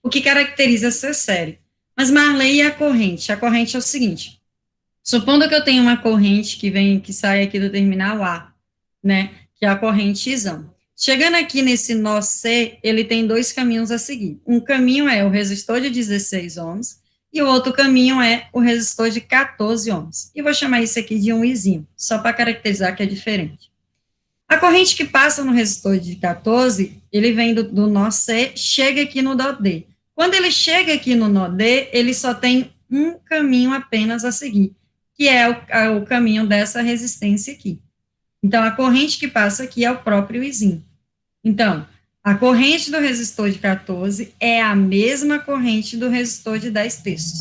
O que caracteriza essa série? Mas, Marley, e a corrente? A corrente é o seguinte, supondo que eu tenho uma corrente que sai aqui do terminal A, né, que é a corrente isão. Chegando aqui nesse nó C, ele tem dois caminhos a seguir. Um caminho é o resistor de 16 ohms, e o outro caminho é o resistor de 14 ohms. E vou chamar isso aqui de um izinho, só para caracterizar que é diferente. A corrente que passa no resistor de 14, ele vem do nó C, chega aqui no nó D. Quando ele chega aqui no nó D, ele só tem um caminho apenas a seguir, que é o caminho dessa resistência aqui. Então, a corrente que passa aqui é o próprio izinho. Então, a corrente do resistor de 14 é a mesma corrente do resistor de 10 terços.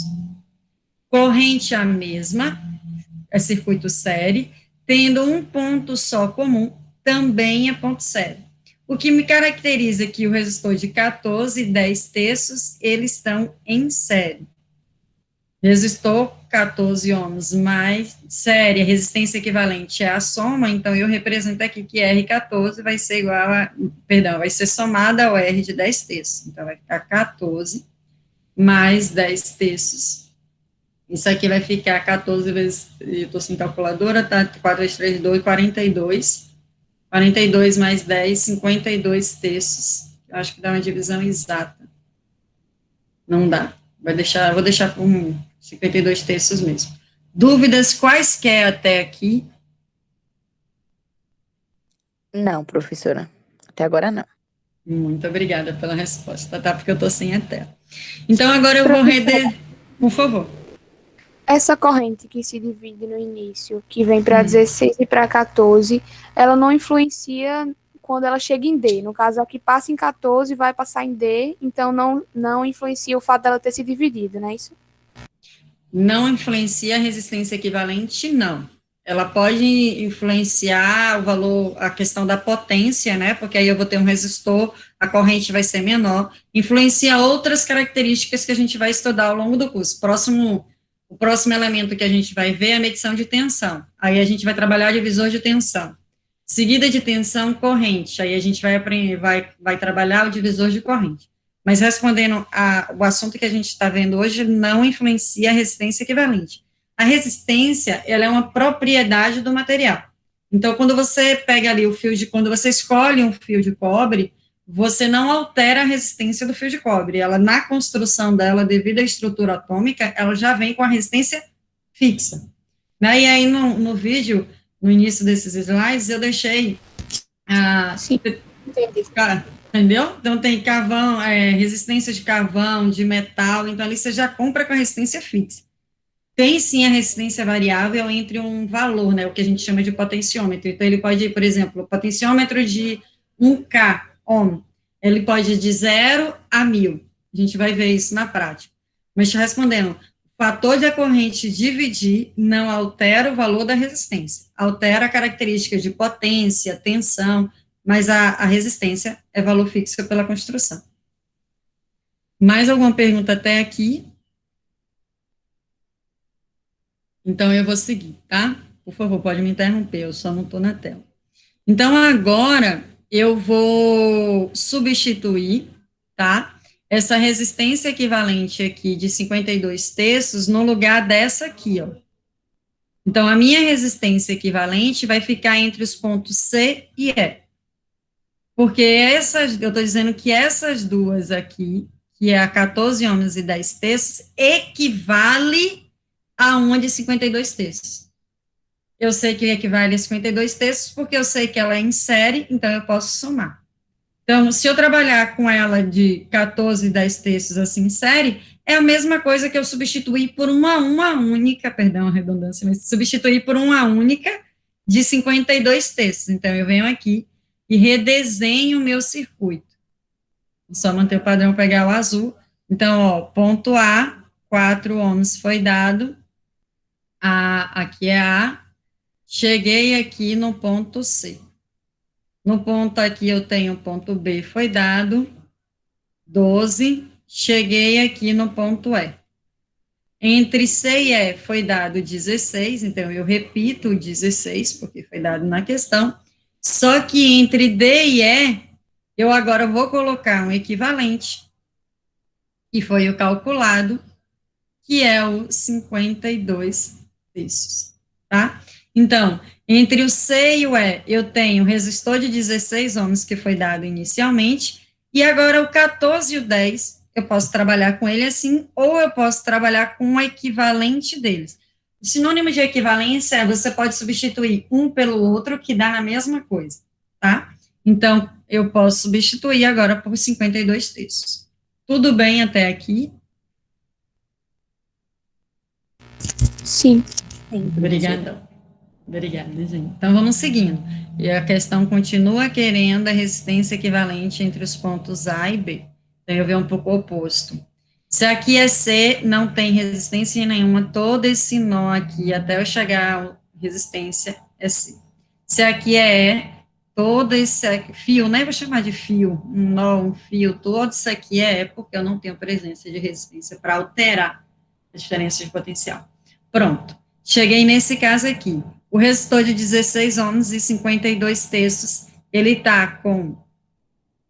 Corrente a mesma, é circuito série, tendo um ponto só comum, também é ponto série. O que me caracteriza que o resistor de 14 e 10 terços, eles estão em série. Resistor 14 ohms mais série, a resistência equivalente é a soma, então eu represento aqui que R14 vai ser igual vai ser somada ao R de 10 terços. Então, vai ficar 14 mais 10 terços. Isso aqui vai ficar 14 vezes, eu estou sem calculadora, tá? 4 vezes 3, 2, 42. 42 mais 10, 52 terços. Eu acho que dá uma divisão exata. Não dá. Vou deixar com 52 terços mesmo. Dúvidas quaisquer até aqui? Não, professora. Até agora não. Muito obrigada pela resposta, tá? Porque eu estou sem a tela. Então, agora eu vou Professora, Por favor. essa corrente que se divide no início, que vem para 16 e para 14, ela não influencia quando ela chega em D. No caso, a que passa em 14 vai passar em D, então não influencia o fato dela ter se dividido, não é isso? Não influencia a resistência equivalente? Não. Ela pode influenciar o valor, a questão da potência, né? Porque aí eu vou ter um resistor, a corrente vai ser menor. Influencia outras características que a gente vai estudar ao longo do curso. O próximo elemento que a gente vai ver é a medição de tensão. Aí a gente vai trabalhar o divisor de tensão. Seguida de tensão, corrente. Aí a gente vai aprender, vai trabalhar o divisor de corrente. Mas respondendo o assunto que a gente está vendo hoje, não influencia a resistência equivalente. A resistência, ela é uma propriedade do material. Então, quando você pega ali quando você escolhe um fio de cobre, você não altera a resistência do fio de cobre. Ela, na construção dela, devido à estrutura atômica, ela já vem com a resistência fixa. Né? E aí, no vídeo, no início desses slides, eu deixei Sim, entendi. entendeu? Então tem carvão, resistência de carvão, de metal, então ali você já compra com a resistência fixa. Tem sim a resistência variável entre um valor, né, o que a gente chama de potenciômetro. Então ele pode ir, por exemplo, o potenciômetro de 1K ohm, ele pode ir de 0 a 1000. A gente vai ver isso na prática. Mas te respondendo, o fator de a corrente dividir não altera o valor da resistência, altera a característica de potência, tensão, mas a resistência é valor fixo pela construção. Mais alguma pergunta até aqui? Então, eu vou seguir, tá? Por favor, pode me interromper, eu só não estou na tela. Então, agora, eu vou substituir, tá? Essa resistência equivalente aqui de 52 terços no lugar dessa aqui, ó. Então, a minha resistência equivalente vai ficar entre os pontos C e E. Porque eu estou dizendo que essas duas aqui, que é a 14 ohms e 10 terços, equivale a uma de 52 terços. Eu sei que equivale a 52 terços porque eu sei que ela é em série, então eu posso somar. Então, se eu trabalhar com ela de 14 e 10 terços assim em série, é a mesma coisa que eu substituir por uma única, perdão a redundância, mas substituir por uma única de 52 terços. Então, eu venho aqui e redesenho o meu circuito. Só manter o padrão, pegar o azul. Então, ó, ponto A, 4 ohms foi dado, aqui é A, cheguei aqui no ponto C. No ponto aqui eu tenho ponto B, foi dado, 12, cheguei aqui no ponto E. Entre C e E foi dado 16, então eu repito o 16, porque foi dado na questão, só que entre D e E, eu agora vou colocar um equivalente, que foi o calculado, que é o 52 terços, tá? Então, entre o C e o E, eu tenho o resistor de 16 ohms, que foi dado inicialmente, e agora o 14 e o 10, eu posso trabalhar com ele assim, ou eu posso trabalhar com o equivalente deles. O sinônimo de equivalência é você pode substituir um pelo outro, que dá na mesma coisa, tá? Então, eu posso substituir agora por 52 terços. Tudo bem até aqui? Sim. Obrigada. Obrigada, gente. Então, vamos seguindo. E a questão continua querendo a resistência equivalente entre os pontos A e B. Então, eu vejo um pouco o oposto. Se aqui é C, não tem resistência nenhuma, todo esse nó aqui, até eu chegar à resistência, é C. Se aqui é E, todo esse fio, nem vou chamar de fio, um nó, um fio, todo isso aqui é E, porque eu não tenho presença de resistência para alterar a diferença de potencial. Pronto. Cheguei nesse caso aqui. O resistor de 16 ohms e 52 terços, ele está com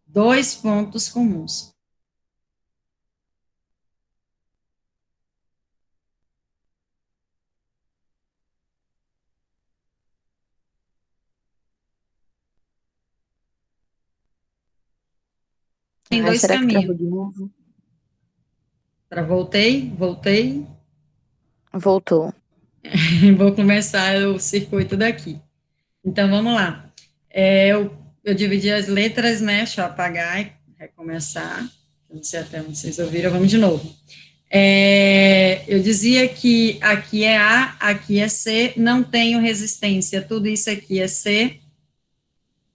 dois pontos comuns. Tem dois Será que caminhos. travou de novo? Voltei. Voltou. Vou começar o circuito daqui. Então, vamos lá. Eu dividi as letras, né? Deixa eu apagar e recomeçar. Não sei até onde vocês ouviram, vamos de novo. Eu dizia que aqui é A, aqui é C, não tenho resistência, tudo isso aqui é C,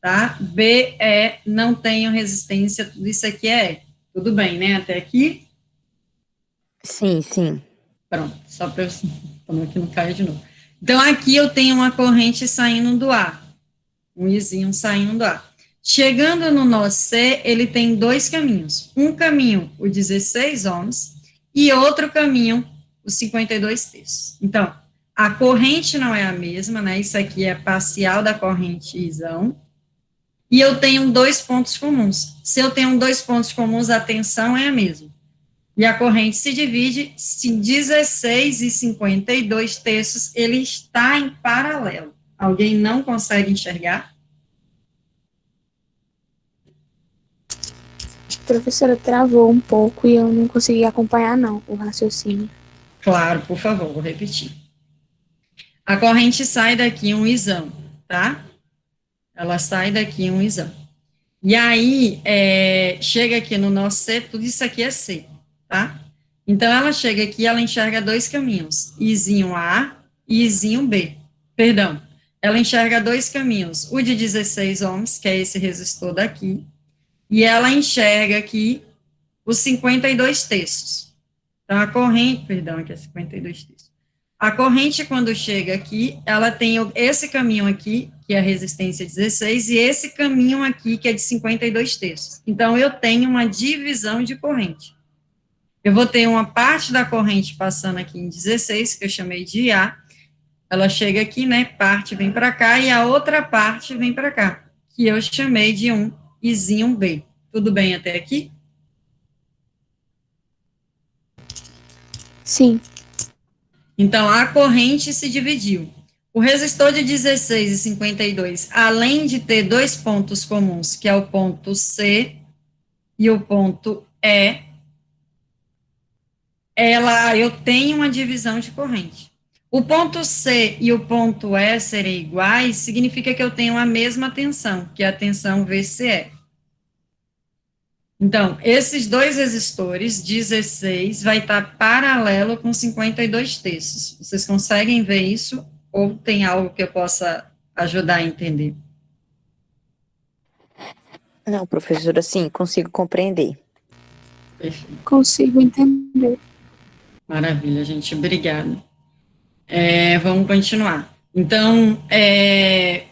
tá? B é, não tenho resistência, tudo isso aqui é E. Tudo bem, né? Até aqui? Sim, sim. Pronto, só para eu que não caia de novo. Então, aqui eu tenho uma corrente saindo do A, um Izinho saindo do A. Chegando no nó C, ele tem dois caminhos. Um caminho, o 16 ohms, e outro caminho, os 52 terços. Então, a corrente não é a mesma, né? Isso aqui é parcial da corrente Izão. E eu tenho dois pontos comuns. Se eu tenho dois pontos comuns, a tensão é a mesma. E a corrente se divide em 16 e 52 terços, ele está em paralelo. Alguém não consegue enxergar? Professora, travou um pouco e eu não consegui acompanhar, não, o raciocínio. Claro, por favor, vou repetir. A corrente sai daqui um isão, tá? Ela sai daqui um isão. E aí, chega aqui no nó C, tudo isso aqui é C, tá? Então, ela chega aqui, ela enxerga dois caminhos, Izinho A e Izinho B. Perdão, ela enxerga dois caminhos, o de 16 ohms, que é esse resistor daqui, e ela enxerga aqui os 52 terços. Então, a corrente, perdão, aqui é 52 terços. A corrente, quando chega aqui, ela tem esse caminho aqui, que é a resistência 16, e esse caminho aqui, que é de 52 terços. Então, eu tenho uma divisão de corrente. Eu vou ter uma parte da corrente passando aqui em 16, que eu chamei de A, ela chega aqui, né, parte vem para cá, e a outra parte vem para cá, que eu chamei de um Izinho B. Tudo bem até aqui? Sim. Então, a corrente se dividiu. O resistor de 16 e 52, além de ter dois pontos comuns, que é o ponto C e o ponto E, eu tenho uma divisão de corrente. O ponto C e o ponto E serem iguais, significa que eu tenho a mesma tensão, que é a tensão VCE. Então, esses dois resistores, 16, vai estar paralelo com 52 terços. Vocês conseguem ver isso? Ou tem algo que eu possa ajudar a entender? Não, professora, sim, consigo compreender. Perfeito. Consigo entender. Maravilha, gente. Obrigada. Vamos continuar. Então,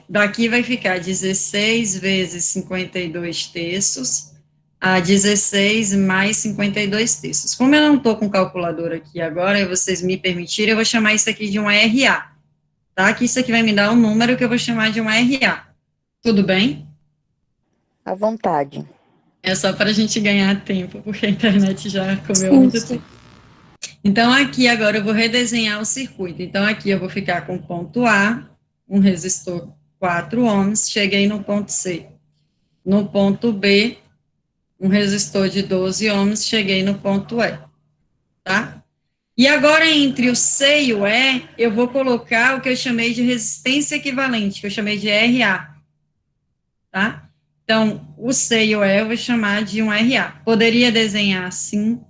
daqui vai ficar 16 vezes 52 terços, a 16 mais 52 terços. Como eu não estou com calculadora aqui agora, e vocês me permitirem, eu vou chamar isso aqui de um RA, tá? Que isso aqui vai me dar um número que eu vou chamar de um RA. Tudo bem? À vontade. É só para a gente ganhar tempo, porque a internet já comeu Sim, muito sim. tempo. Então, aqui agora eu vou redesenhar o circuito. Então, aqui eu vou ficar com o ponto A, um resistor 4 ohms, cheguei no ponto C. No ponto B, um resistor de 12 ohms, cheguei no ponto E, tá? E agora, entre o C e o E, eu vou colocar o que eu chamei de resistência equivalente, que eu chamei de RA, tá? Então, o C e o E eu vou chamar de um RA. Poderia desenhar assim,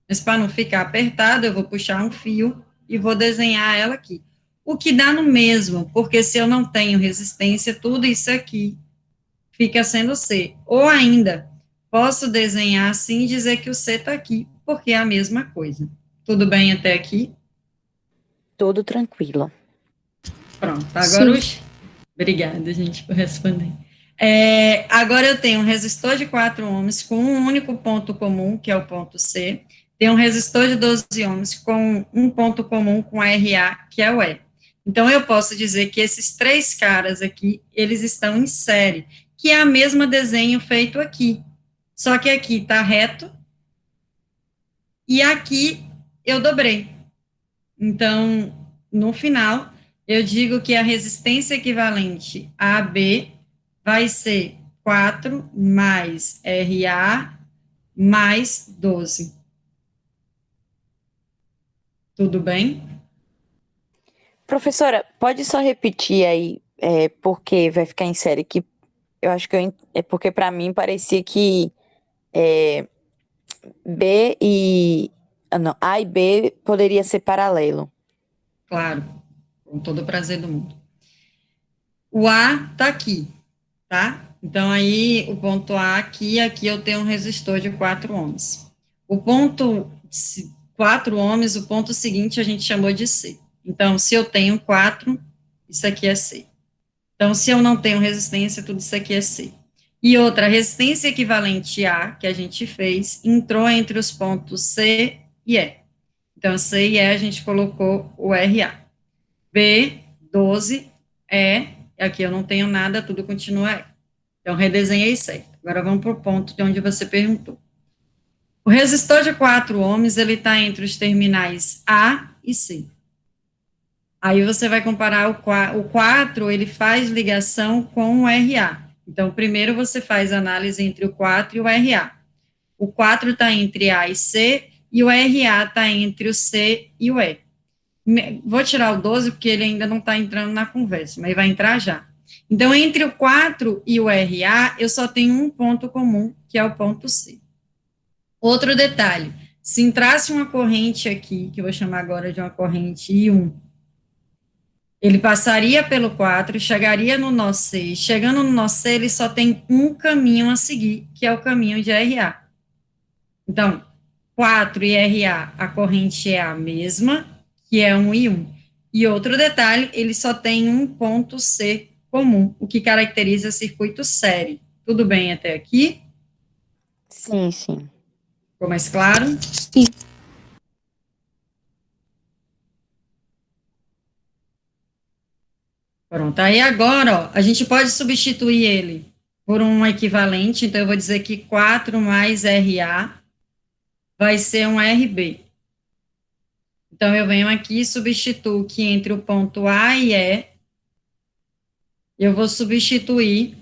mas para não ficar apertado, eu vou puxar um fio e vou desenhar ela aqui. O que dá no mesmo, porque se eu não tenho resistência, tudo isso aqui fica sendo C. Ou ainda, posso desenhar assim e dizer que o C está aqui, porque é a mesma coisa. Tudo bem até aqui? Tudo tranquilo. Pronto, agora Sim. Obrigada, gente, por responder. Agora eu tenho um resistor de 4 ohms com um único ponto comum, que é o ponto C. Tem um resistor de 12 ohms com um ponto comum com RA, que é o E. Então, eu posso dizer que esses três caras aqui, eles estão em série, que é a mesma desenho feito aqui. Só que aqui está reto, e aqui eu dobrei. Então, no final, eu digo que a resistência equivalente AB vai ser 4 mais RA mais 12. Tudo bem? Professora, pode só repetir aí, porque vai ficar em série, que eu acho que é porque para mim parecia que é, B e. Não, A e B poderia ser paralelo. Claro, com todo o prazer do mundo. O A está aqui, tá? Então, aí, o ponto A aqui eu tenho um resistor de 4 ohms. O ponto 4 ohms, o ponto seguinte a gente chamou de C. Então, se eu tenho 4, isso aqui é C. Então, se eu não tenho resistência, tudo isso aqui é C. E outra, resistência equivalente A, que a gente fez, entrou entre os pontos C e E. Então, C e E a gente colocou o RA. B, 12, E, aqui eu não tenho nada, tudo continua E. Então, redesenhei certo. Agora vamos para o ponto de onde você perguntou. O resistor de 4 ohms, ele está entre os terminais A e C. Aí você vai comparar o 4, ele faz ligação com o RA. Então, primeiro você faz análise entre o 4 e o RA. O 4 está entre A e C, e o RA está entre o C e o E. Vou tirar o 12, porque ele ainda não está entrando na conversa, mas vai entrar já. Então, entre o 4 e o RA, eu só tenho um ponto comum, que é o ponto C. Outro detalhe, se entrasse uma corrente aqui, que eu vou chamar agora de uma corrente I1, ele passaria pelo 4, chegaria no nó C. Chegando no nó C, ele só tem um caminho a seguir, que é o caminho de RA. Então, 4 e RA, a corrente é a mesma, que é um I1. E outro detalhe, ele só tem um ponto C comum, o que caracteriza circuito série. Tudo bem até aqui? Sim, sim. Ficou mais claro? Sim. Pronto, aí agora, ó, a gente pode substituir ele por um equivalente, então eu vou dizer que 4 mais RA vai ser um RB. Então, eu venho aqui e substituo que entre o ponto A e E, eu vou substituir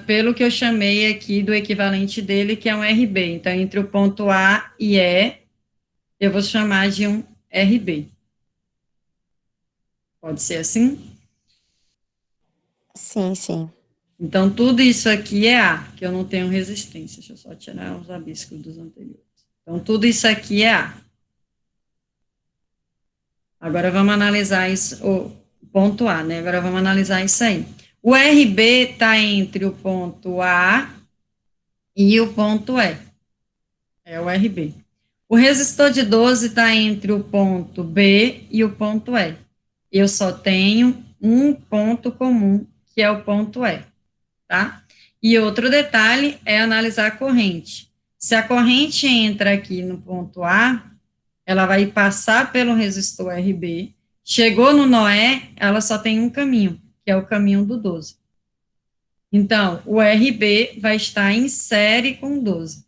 pelo que eu chamei aqui do equivalente dele, que é um RB. Então, entre o ponto A e E, eu vou chamar de um RB. Pode ser assim? Sim, sim. Então, tudo isso aqui é A, que eu não tenho resistência. Deixa eu só tirar os rabiscos dos anteriores. Então, tudo isso aqui é A. Agora, vamos analisar isso, o ponto A, né? Agora, vamos analisar isso aí. O RB está entre o ponto A e o ponto E. É o RB. O resistor de 12 está entre o ponto B e o ponto E. Eu só tenho um ponto comum, que é o ponto E, tá? E outro detalhe é analisar a corrente. Se a corrente entra aqui no ponto A, ela vai passar pelo resistor RB, chegou no Noé, ela só tem um caminho, que é o caminho do 12. Então, o RB vai estar em série com o 12.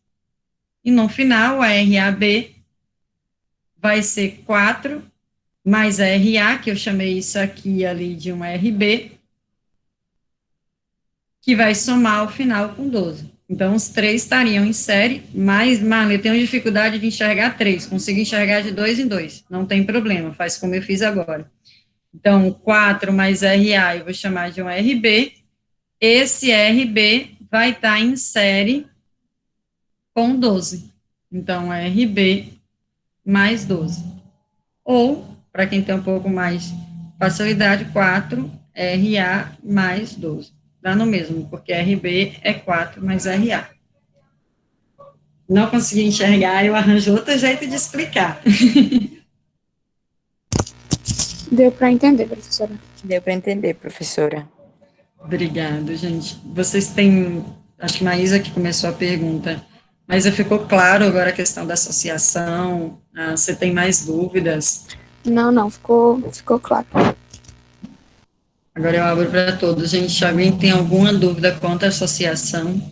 E no final, o RAB vai ser 4 mais RA, que eu chamei isso aqui ali de um RB, que vai somar ao final com 12. Então, os três estariam em série, mas, Marley, eu tenho dificuldade de enxergar 3, consigo enxergar de 2 em 2, não tem problema, faz como eu fiz agora. Então, 4 mais RA eu vou chamar de um RB, esse RB vai estar em série com 12. Então, RB mais 12. Ou, para quem tem um pouco mais facilidade, 4 RA mais 12. Dá no mesmo, porque RB é 4 mais RA. Não consegui enxergar, eu arranjo outro jeito de explicar. Deu para entender, professora. Deu para entender, professora. Obrigada, gente. Vocês têm, acho que Maísa que começou a pergunta, mas ficou claro agora a questão da associação, você tem mais dúvidas? Não, ficou claro. Agora eu abro para todos. Gente, alguém tem alguma dúvida quanto à associação?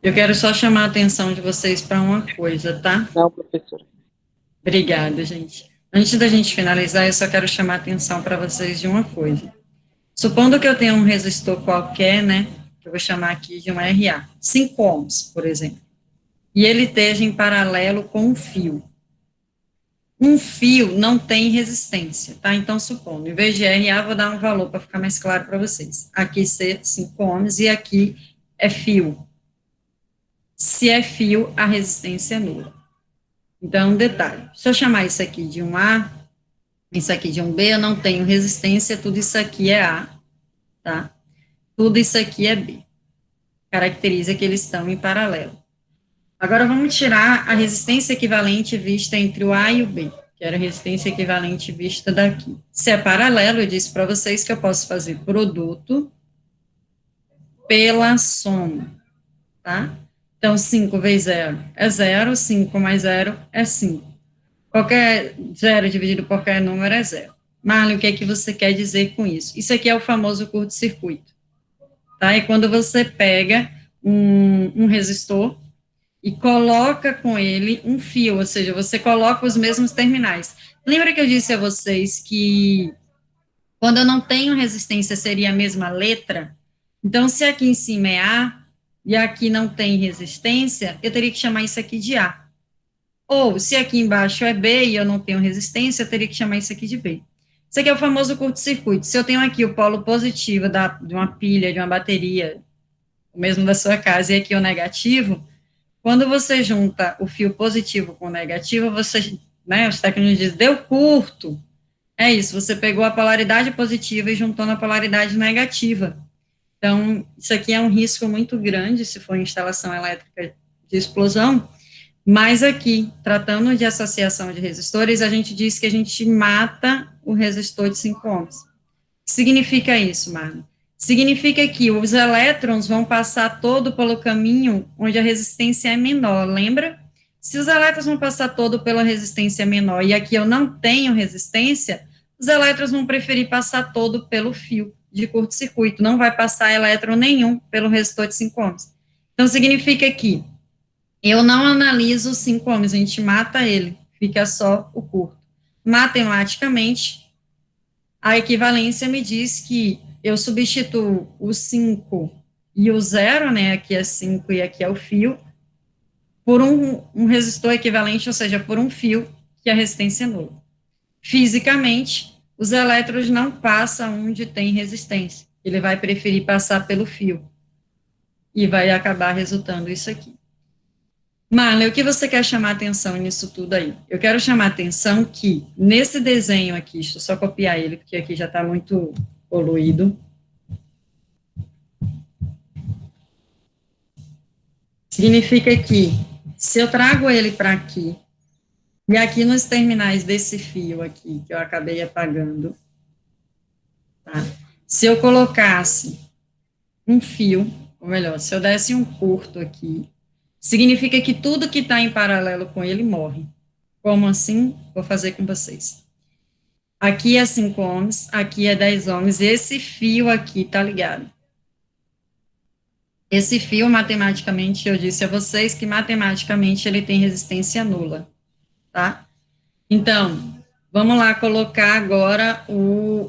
Eu quero só chamar a atenção de vocês para uma coisa, tá? Não, professora. Obrigada, gente. Antes da gente finalizar, eu só quero chamar a atenção para vocês de uma coisa. Supondo que eu tenha um resistor qualquer, né, que eu vou chamar aqui de um RA, 5 ohms, por exemplo, e ele esteja em paralelo com um fio. Um fio não tem resistência, tá? Então, supondo, em vez de RA, vou dar um valor para ficar mais claro para vocês. Aqui ser 5 ohms e aqui é fio. Se é fio, a resistência é nula. Então, um detalhe, se eu chamar isso aqui de um A, isso aqui de um B, eu não tenho resistência, tudo isso aqui é A, tá? Tudo isso aqui é B. Caracteriza que eles estão em paralelo. Agora, vamos tirar a resistência equivalente vista entre o A e o B, que era a resistência equivalente vista daqui. Se é paralelo, eu disse para vocês que eu posso fazer produto pela soma, tá? Então, 5 vezes 0 é 0, 5 mais 0 é 5. Qualquer 0 dividido por qualquer número é 0. Marlon, o que é que você quer dizer com isso? Isso aqui é o famoso curto-circuito, tá? É quando você pega um resistor e coloca com ele um fio, ou seja, você coloca os mesmos terminais. Lembra que eu disse a vocês que quando eu não tenho resistência seria a mesma letra? Então, se aqui em cima é A e aqui não tem resistência, eu teria que chamar isso aqui de A. Ou, se aqui embaixo é B e eu não tenho resistência, eu teria que chamar isso aqui de B. Isso aqui é o famoso curto-circuito. Se eu tenho aqui o polo positivo de uma pilha, de uma bateria, o mesmo da sua casa, e aqui o negativo, quando você junta o fio positivo com o negativo, você, né, os técnicos dizem, deu curto. É isso, você pegou a polaridade positiva e juntou na polaridade negativa. Então, isso aqui é um risco muito grande, se for instalação elétrica de explosão, mas aqui, tratando de associação de resistores, a gente diz que a gente mata o resistor de 5 ohms. O que significa isso, Marlon? Significa que os elétrons vão passar todo pelo caminho onde a resistência é menor, lembra? Se os elétrons vão passar todo pela resistência menor e aqui eu não tenho resistência, os elétrons vão preferir passar todo pelo fio de curto-circuito, não vai passar elétron nenhum pelo resistor de 5 ohms. Então, significa que eu não analiso os 5 ohms, a gente mata ele, fica só o curto. Matematicamente, a equivalência me diz que eu substituo o 5 e o 0, né, aqui é 5 e aqui é o fio, por um resistor equivalente, ou seja, por um fio, que é a resistência é nula. Fisicamente, os elétrons não passam onde tem resistência, ele vai preferir passar pelo fio, e vai acabar resultando isso aqui. Marlon, o que você quer chamar atenção nisso tudo aí? Eu quero chamar atenção que, nesse desenho aqui, deixa eu só copiar ele, porque aqui já está muito poluído. Significa que, se eu trago ele para aqui, e aqui nos terminais desse fio aqui, que eu acabei apagando, tá? Se eu colocasse um fio, ou melhor, se eu desse um curto aqui, significa que tudo que está em paralelo com ele morre. Como assim? Vou fazer com vocês. Aqui é 5 ohms, aqui é 10 ohms, e esse fio aqui está ligado. Esse fio, matematicamente, eu disse a vocês que matematicamente ele tem resistência nula, tá? Então, vamos lá colocar agora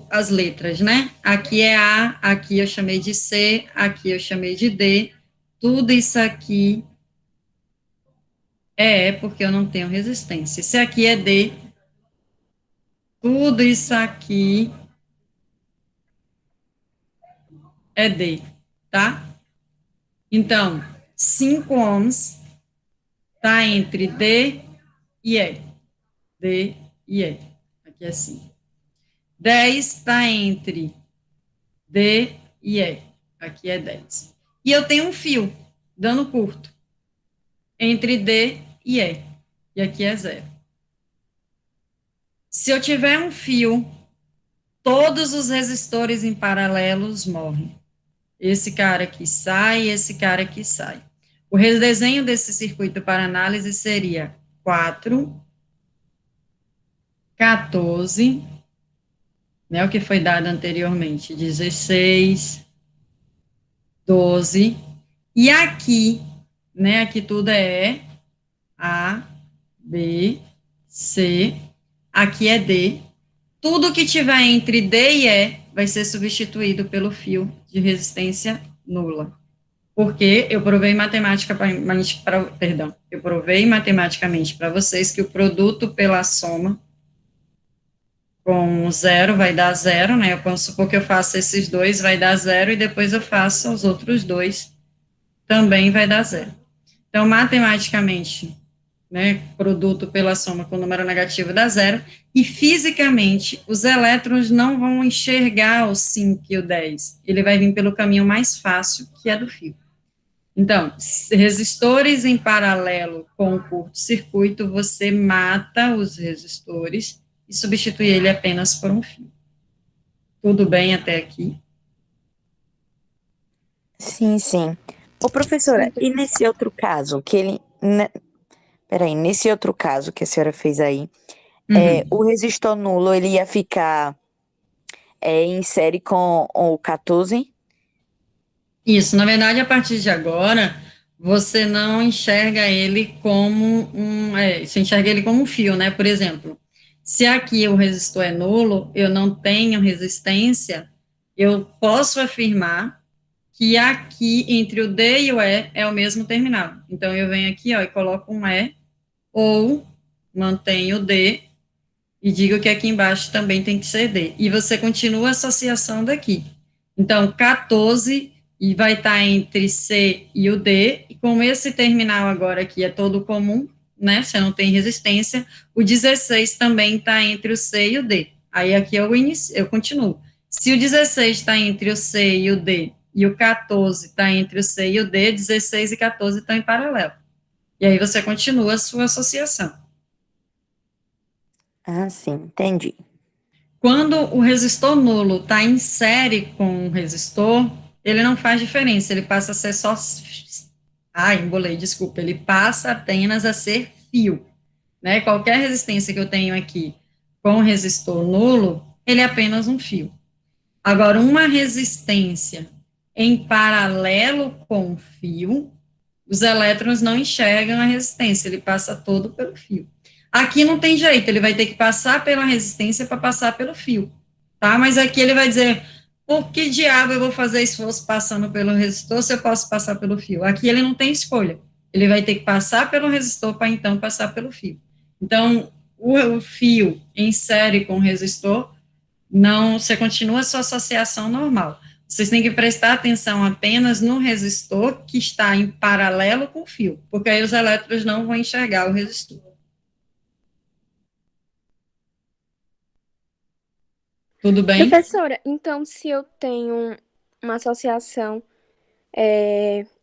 as letras, né? Aqui é A, aqui eu chamei de C, aqui eu chamei de D, tudo isso aqui é porque eu não tenho resistência. Esse aqui é D, tudo isso aqui é D, tá? Então, 5 ohms está entre D e E. D e E. Aqui é 5. 10 está entre D e E. Aqui é 10. E eu tenho um fio, dando curto, entre D e E. E aqui é 0. Se eu tiver um fio, todos os resistores em paralelos morrem. Esse cara aqui sai, esse cara aqui sai. O redesenho desse circuito para análise seria 4, 14, né, o que foi dado anteriormente, 16, 12, e aqui, né, aqui tudo é A, B, C, aqui é D, tudo que tiver entre D e E vai ser substituído pelo fio de resistência nula. porque eu provei eu provei matematicamente para vocês que o produto pela soma com o zero vai dar zero, né? Vamos supor que eu faça esses dois, vai dar zero, e depois eu faço os outros dois, também vai dar zero. Então, matematicamente, né, produto pela soma com número negativo dá zero, e fisicamente, os elétrons não vão enxergar o 5 e o 10, ele vai vir pelo caminho mais fácil, que é do fio. Então, resistores em paralelo com o curto-circuito, você mata os resistores e substitui ele apenas por um fio. Tudo bem até aqui? Sim, sim. Ô, professora, e nesse outro caso, que ele. Peraí, nesse outro caso que a senhora fez aí, o resistor nulo, ele ia ficar em série com o 14? Isso, na verdade, a partir de agora, você não enxerga ele como você enxerga ele como um fio, né? Por exemplo, se aqui o resistor é nulo, eu não tenho resistência, eu posso afirmar que aqui, entre o D e o E, é o mesmo terminal. Então, eu venho aqui, ó, e coloco um E, ou mantenho o D, e digo que aqui embaixo também tem que ser D. E você continua a associação daqui. Então, 14 e vai estar entre C e o D, e como esse terminal agora aqui é todo comum, né, você não tem resistência, o 16 também está entre o C e o D. Aí aqui eu continuo. Se o 16 está entre o C e o D, e o 14 está entre o C e o D, 16 e 14 estão em paralelo. E aí você continua a sua associação. Ah, sim, entendi. Quando o resistor nulo está em série com o resistor, ele não faz diferença, ele passa a ser só... embolei, desculpa. Ele passa apenas a ser fio, né? Qualquer resistência que eu tenho aqui com resistor nulo, ele é apenas um fio. Agora, uma resistência em paralelo com o fio, os elétrons não enxergam a resistência, ele passa todo pelo fio. Aqui não tem jeito, ele vai ter que passar pela resistência para passar pelo fio, tá? Mas aqui ele vai dizer, por que diabo eu vou fazer esforço passando pelo resistor se eu posso passar pelo fio? Aqui ele não tem escolha, ele vai ter que passar pelo resistor para então passar pelo fio. Então, o fio em série com o resistor, não, você continua a sua associação normal. Vocês têm que prestar atenção apenas no resistor que está em paralelo com o fio, porque aí os elétrons não vão enxergar o resistor. Tudo bem? Professora, então se eu tenho uma associação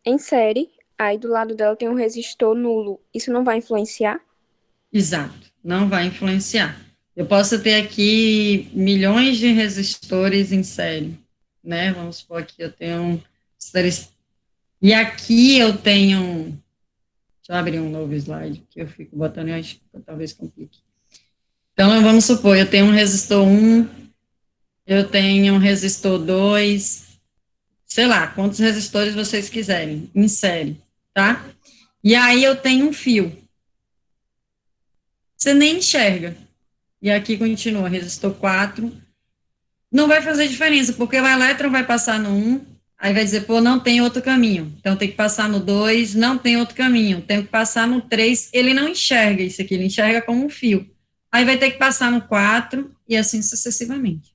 em série, aí do lado dela tem um resistor nulo, isso não vai influenciar? Exato, não vai influenciar. Eu posso ter aqui milhões de resistores em série, né? Vamos supor que eu tenho... E aqui eu tenho... Deixa eu abrir um novo slide, que eu fico botando e acho que talvez complique. Então, vamos supor, eu tenho um resistor 1, eu tenho um resistor 2, sei lá, quantos resistores vocês quiserem, em série, tá? E aí eu tenho um fio. Você nem enxerga. E aqui continua, resistor 4. Não vai fazer diferença, porque o elétron vai passar no 1, aí vai dizer, pô, não tem outro caminho. Então tem que passar no 2, não tem outro caminho. Tem que passar no 3, ele não enxerga isso aqui, ele enxerga como um fio. Aí vai ter que passar no 4 e assim sucessivamente.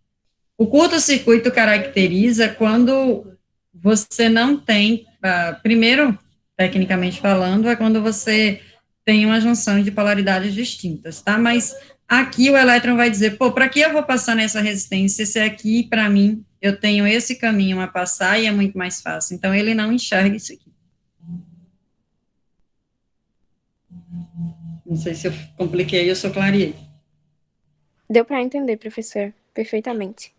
O curto-circuito caracteriza quando você não tem, primeiro, tecnicamente falando, é quando você tem uma junção de polaridades distintas, tá? Mas aqui o elétron vai dizer, pô, para que eu vou passar nessa resistência se aqui, para mim, eu tenho esse caminho a passar e é muito mais fácil. Então, ele não enxerga isso aqui. Não sei se eu compliquei ou se eu clareei. Deu para entender, professor, perfeitamente.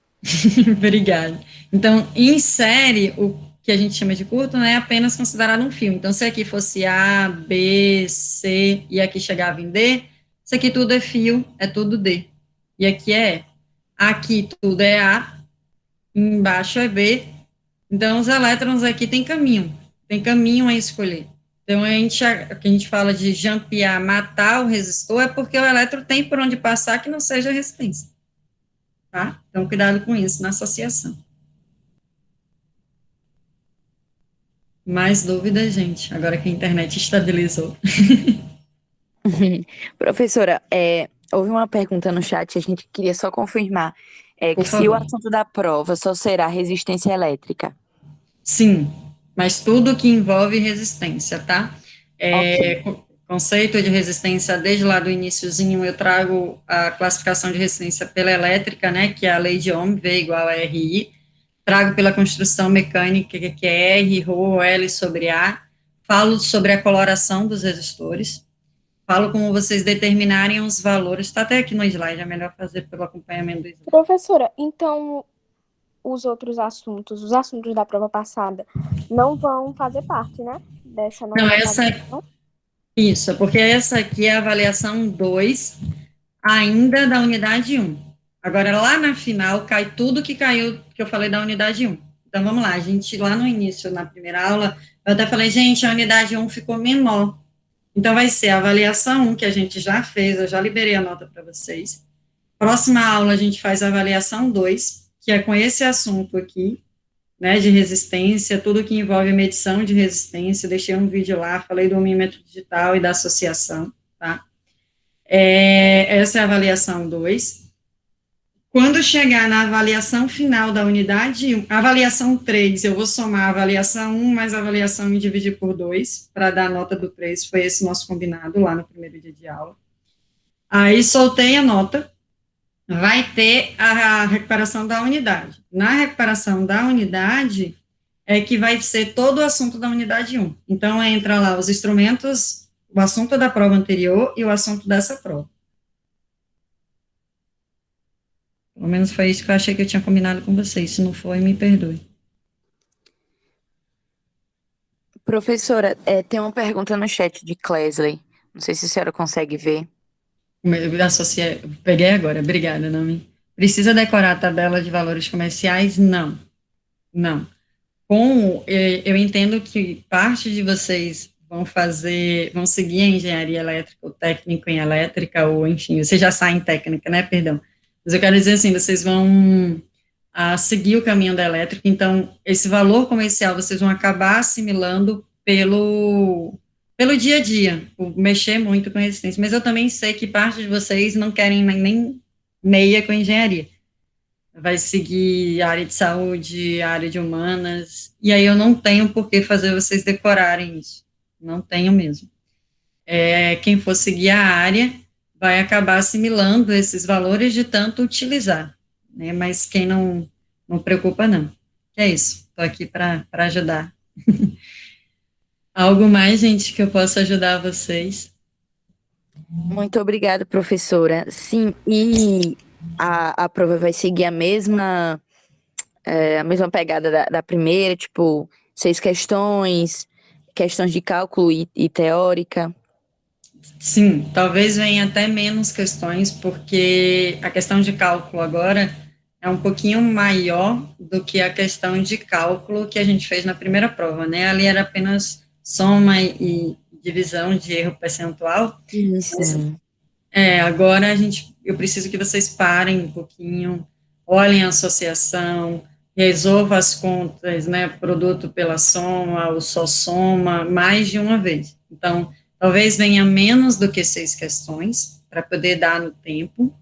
Obrigada. Então, em série, o que a gente chama de curto, né, é apenas considerado um fio. Então, se aqui fosse A, B, C, e aqui chegava em D, isso aqui tudo é fio, é tudo D. E aqui é E. Aqui tudo é A, embaixo é B. Então, os elétrons aqui tem caminho a escolher. Então, o que a gente fala de jampear, matar o resistor, é porque o elétron tem por onde passar que não seja resistência. Tá? Então, cuidado com isso na associação. Mais dúvidas, gente, agora que a internet estabilizou. Professora, houve uma pergunta no chat, a gente queria só confirmar, Por que se o favor. assunto da prova só será resistência elétrica. Sim, mas tudo que envolve resistência, tá? Ok. Conceito de resistência, desde lá do iniciozinho, eu trago a classificação de resistência pela elétrica, né, que é a lei de Ohm, V igual a RI, trago pela construção mecânica, que é R, ρ, L sobre A, falo sobre a coloração dos resistores, falo como vocês determinarem os valores, está até aqui no slide, é melhor fazer pelo acompanhamento do slide. Professora, então os assuntos da prova passada, não vão fazer parte, né? Dessa Não, nova avaliação? isso, porque essa aqui é a avaliação 2, ainda da unidade 1. Agora, lá na final, cai tudo que caiu, que eu falei da unidade 1. Então, vamos lá, a gente, lá no início, na primeira aula, eu até falei, gente, a unidade 1 ficou menor. Então, vai ser a avaliação 1, que a gente já fez, eu já liberei a nota para vocês. Próxima aula, a gente faz a avaliação 2, que é com esse assunto aqui, né, de resistência, tudo que envolve medição de resistência, deixei um vídeo lá, falei do homímetro digital e da associação, tá? Essa é a avaliação 2. Quando chegar na avaliação final da unidade 1, avaliação 3, eu vou somar a avaliação 1 mais a avaliação 1 e dividir por 2, para dar a nota do 3, foi esse nosso combinado lá no primeiro dia de aula. Aí soltei a nota, vai ter a recuperação da unidade. Na recuperação da unidade, é que vai ser todo o assunto da unidade 1. Então, entra lá os instrumentos, o assunto da prova anterior e o assunto dessa prova. Pelo menos foi isso que eu achei que eu tinha combinado com vocês. Se não foi, me perdoe. Professora, tem uma pergunta no chat de Clesley. Não sei se a senhora consegue ver. Eu associei, peguei agora, obrigada, Nami. Precisa decorar a tabela de valores comerciais? Não. Não. Eu entendo que parte de vocês vão seguir a engenharia elétrica, ou técnico em elétrica, ou enfim, vocês já saem técnica, né, perdão. Mas eu quero dizer assim, vocês vão seguir o caminho da elétrica, então, esse valor comercial vocês vão acabar assimilando pelo dia a dia, por mexer muito com resistência, mas eu também sei que parte de vocês não querem nem meia com engenharia, vai seguir a área de saúde, a área de humanas, e aí eu não tenho por que fazer vocês decorarem isso, não tenho mesmo. Quem for seguir a área vai acabar assimilando esses valores de tanto utilizar, né, mas quem não preocupa, não. É isso, estou aqui para ajudar. Algo mais, gente, que eu possa ajudar vocês? Muito obrigada, professora. Sim, e a prova vai seguir a mesma pegada da primeira, tipo, 6 questões de cálculo e teórica. Sim, talvez venha até menos questões, porque a questão de cálculo agora é um pouquinho maior do que a questão de cálculo que a gente fez na primeira prova, né? Ali era apenas soma e divisão de erro percentual. Isso. Agora eu preciso que vocês parem um pouquinho, olhem a associação, resolvam as contas, né, produto pela soma, ou só soma, mais de uma vez. Então, talvez venha menos do que 6 questões, para poder dar no tempo,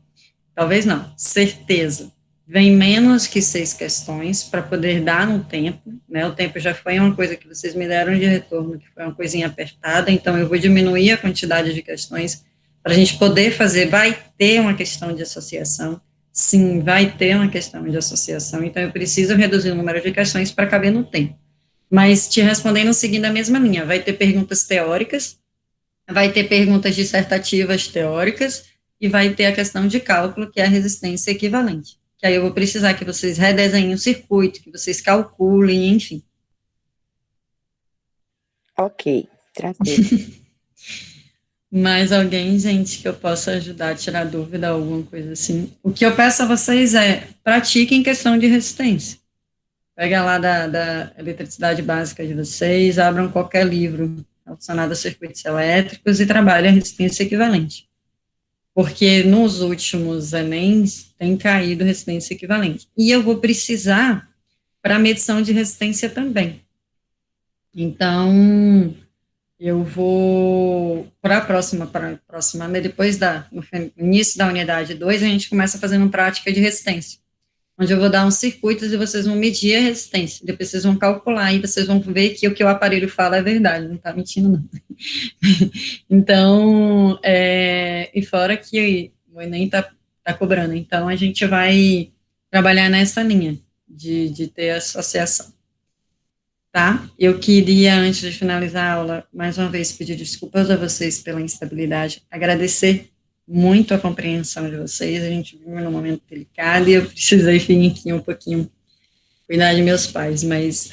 talvez não, certeza, vem menos que 6 questões, para poder dar no tempo, né, o tempo já foi uma coisa que vocês me deram de retorno, que foi uma coisinha apertada, então eu vou diminuir a quantidade de questões, para a gente poder fazer, vai ter uma questão de associação, sim, vai ter uma questão de associação, então eu preciso reduzir o número de questões para caber no tempo. Mas te respondendo seguindo a mesma linha, vai ter perguntas teóricas, vai ter perguntas dissertativas teóricas, e vai ter a questão de cálculo, que é a resistência equivalente, que aí eu vou precisar que vocês redesenhem o circuito, que vocês calculem, enfim. Ok, tranquilo. Mais alguém, gente, que eu possa ajudar a tirar dúvida, alguma coisa assim? O que eu peço a vocês pratiquem questão de resistência. Pega lá da eletricidade básica de vocês, abram qualquer livro relacionado a circuitos elétricos e trabalhem a resistência equivalente. Porque nos últimos Enems tem caído resistência equivalente. E eu vou precisar para medição de resistência também. Então, eu vou para a próxima, depois no início da unidade 2, a gente começa fazendo prática de resistência, onde eu vou dar uns circuitos e vocês vão medir a resistência, depois vocês vão calcular e vocês vão ver que o que o aparelho fala é verdade, não está mentindo, não. Então, e fora que o Enem está cobrando, então a gente vai trabalhar nessa linha de ter associação. Tá? Eu queria, antes de finalizar a aula, mais uma vez pedir desculpas a vocês pela instabilidade, agradecer muito a compreensão de vocês, a gente vive num momento delicado e eu precisei vir aqui um pouquinho cuidar de meus pais, mas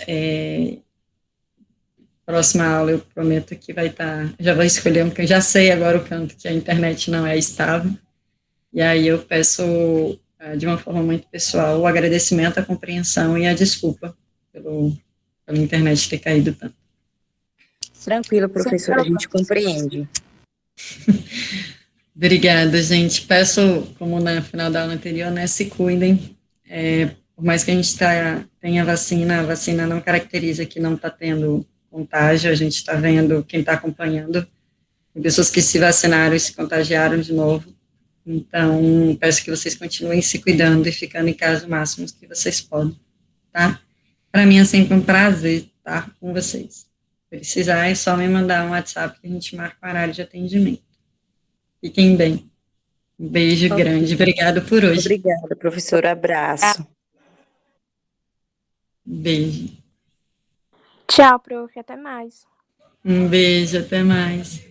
próxima aula eu prometo que vai estar, já vou escolher um canto, já sei agora o canto que a internet não é estável, e aí eu peço, de uma forma muito pessoal, o agradecimento, a compreensão e a desculpa pela internet ter caído tanto. Tranquilo, professora, a gente compreende. Obrigada, gente. Peço, como na final da aula anterior, né, se cuidem. Por mais que a gente tenha vacina, a vacina não caracteriza que não está tendo contágio, a gente está vendo quem está acompanhando, pessoas que se vacinaram e se contagiaram de novo. Então, peço que vocês continuem se cuidando e ficando em casa o máximo que vocês podem, tá? Para mim é sempre um prazer estar com vocês. Se precisar, é só me mandar um WhatsApp que a gente marca o horário de atendimento. Fiquem bem. Um beijo grande. Obrigada por hoje. Obrigada, professora. Abraço. Beijo. Tchau, prof. Até mais. Um beijo, até mais.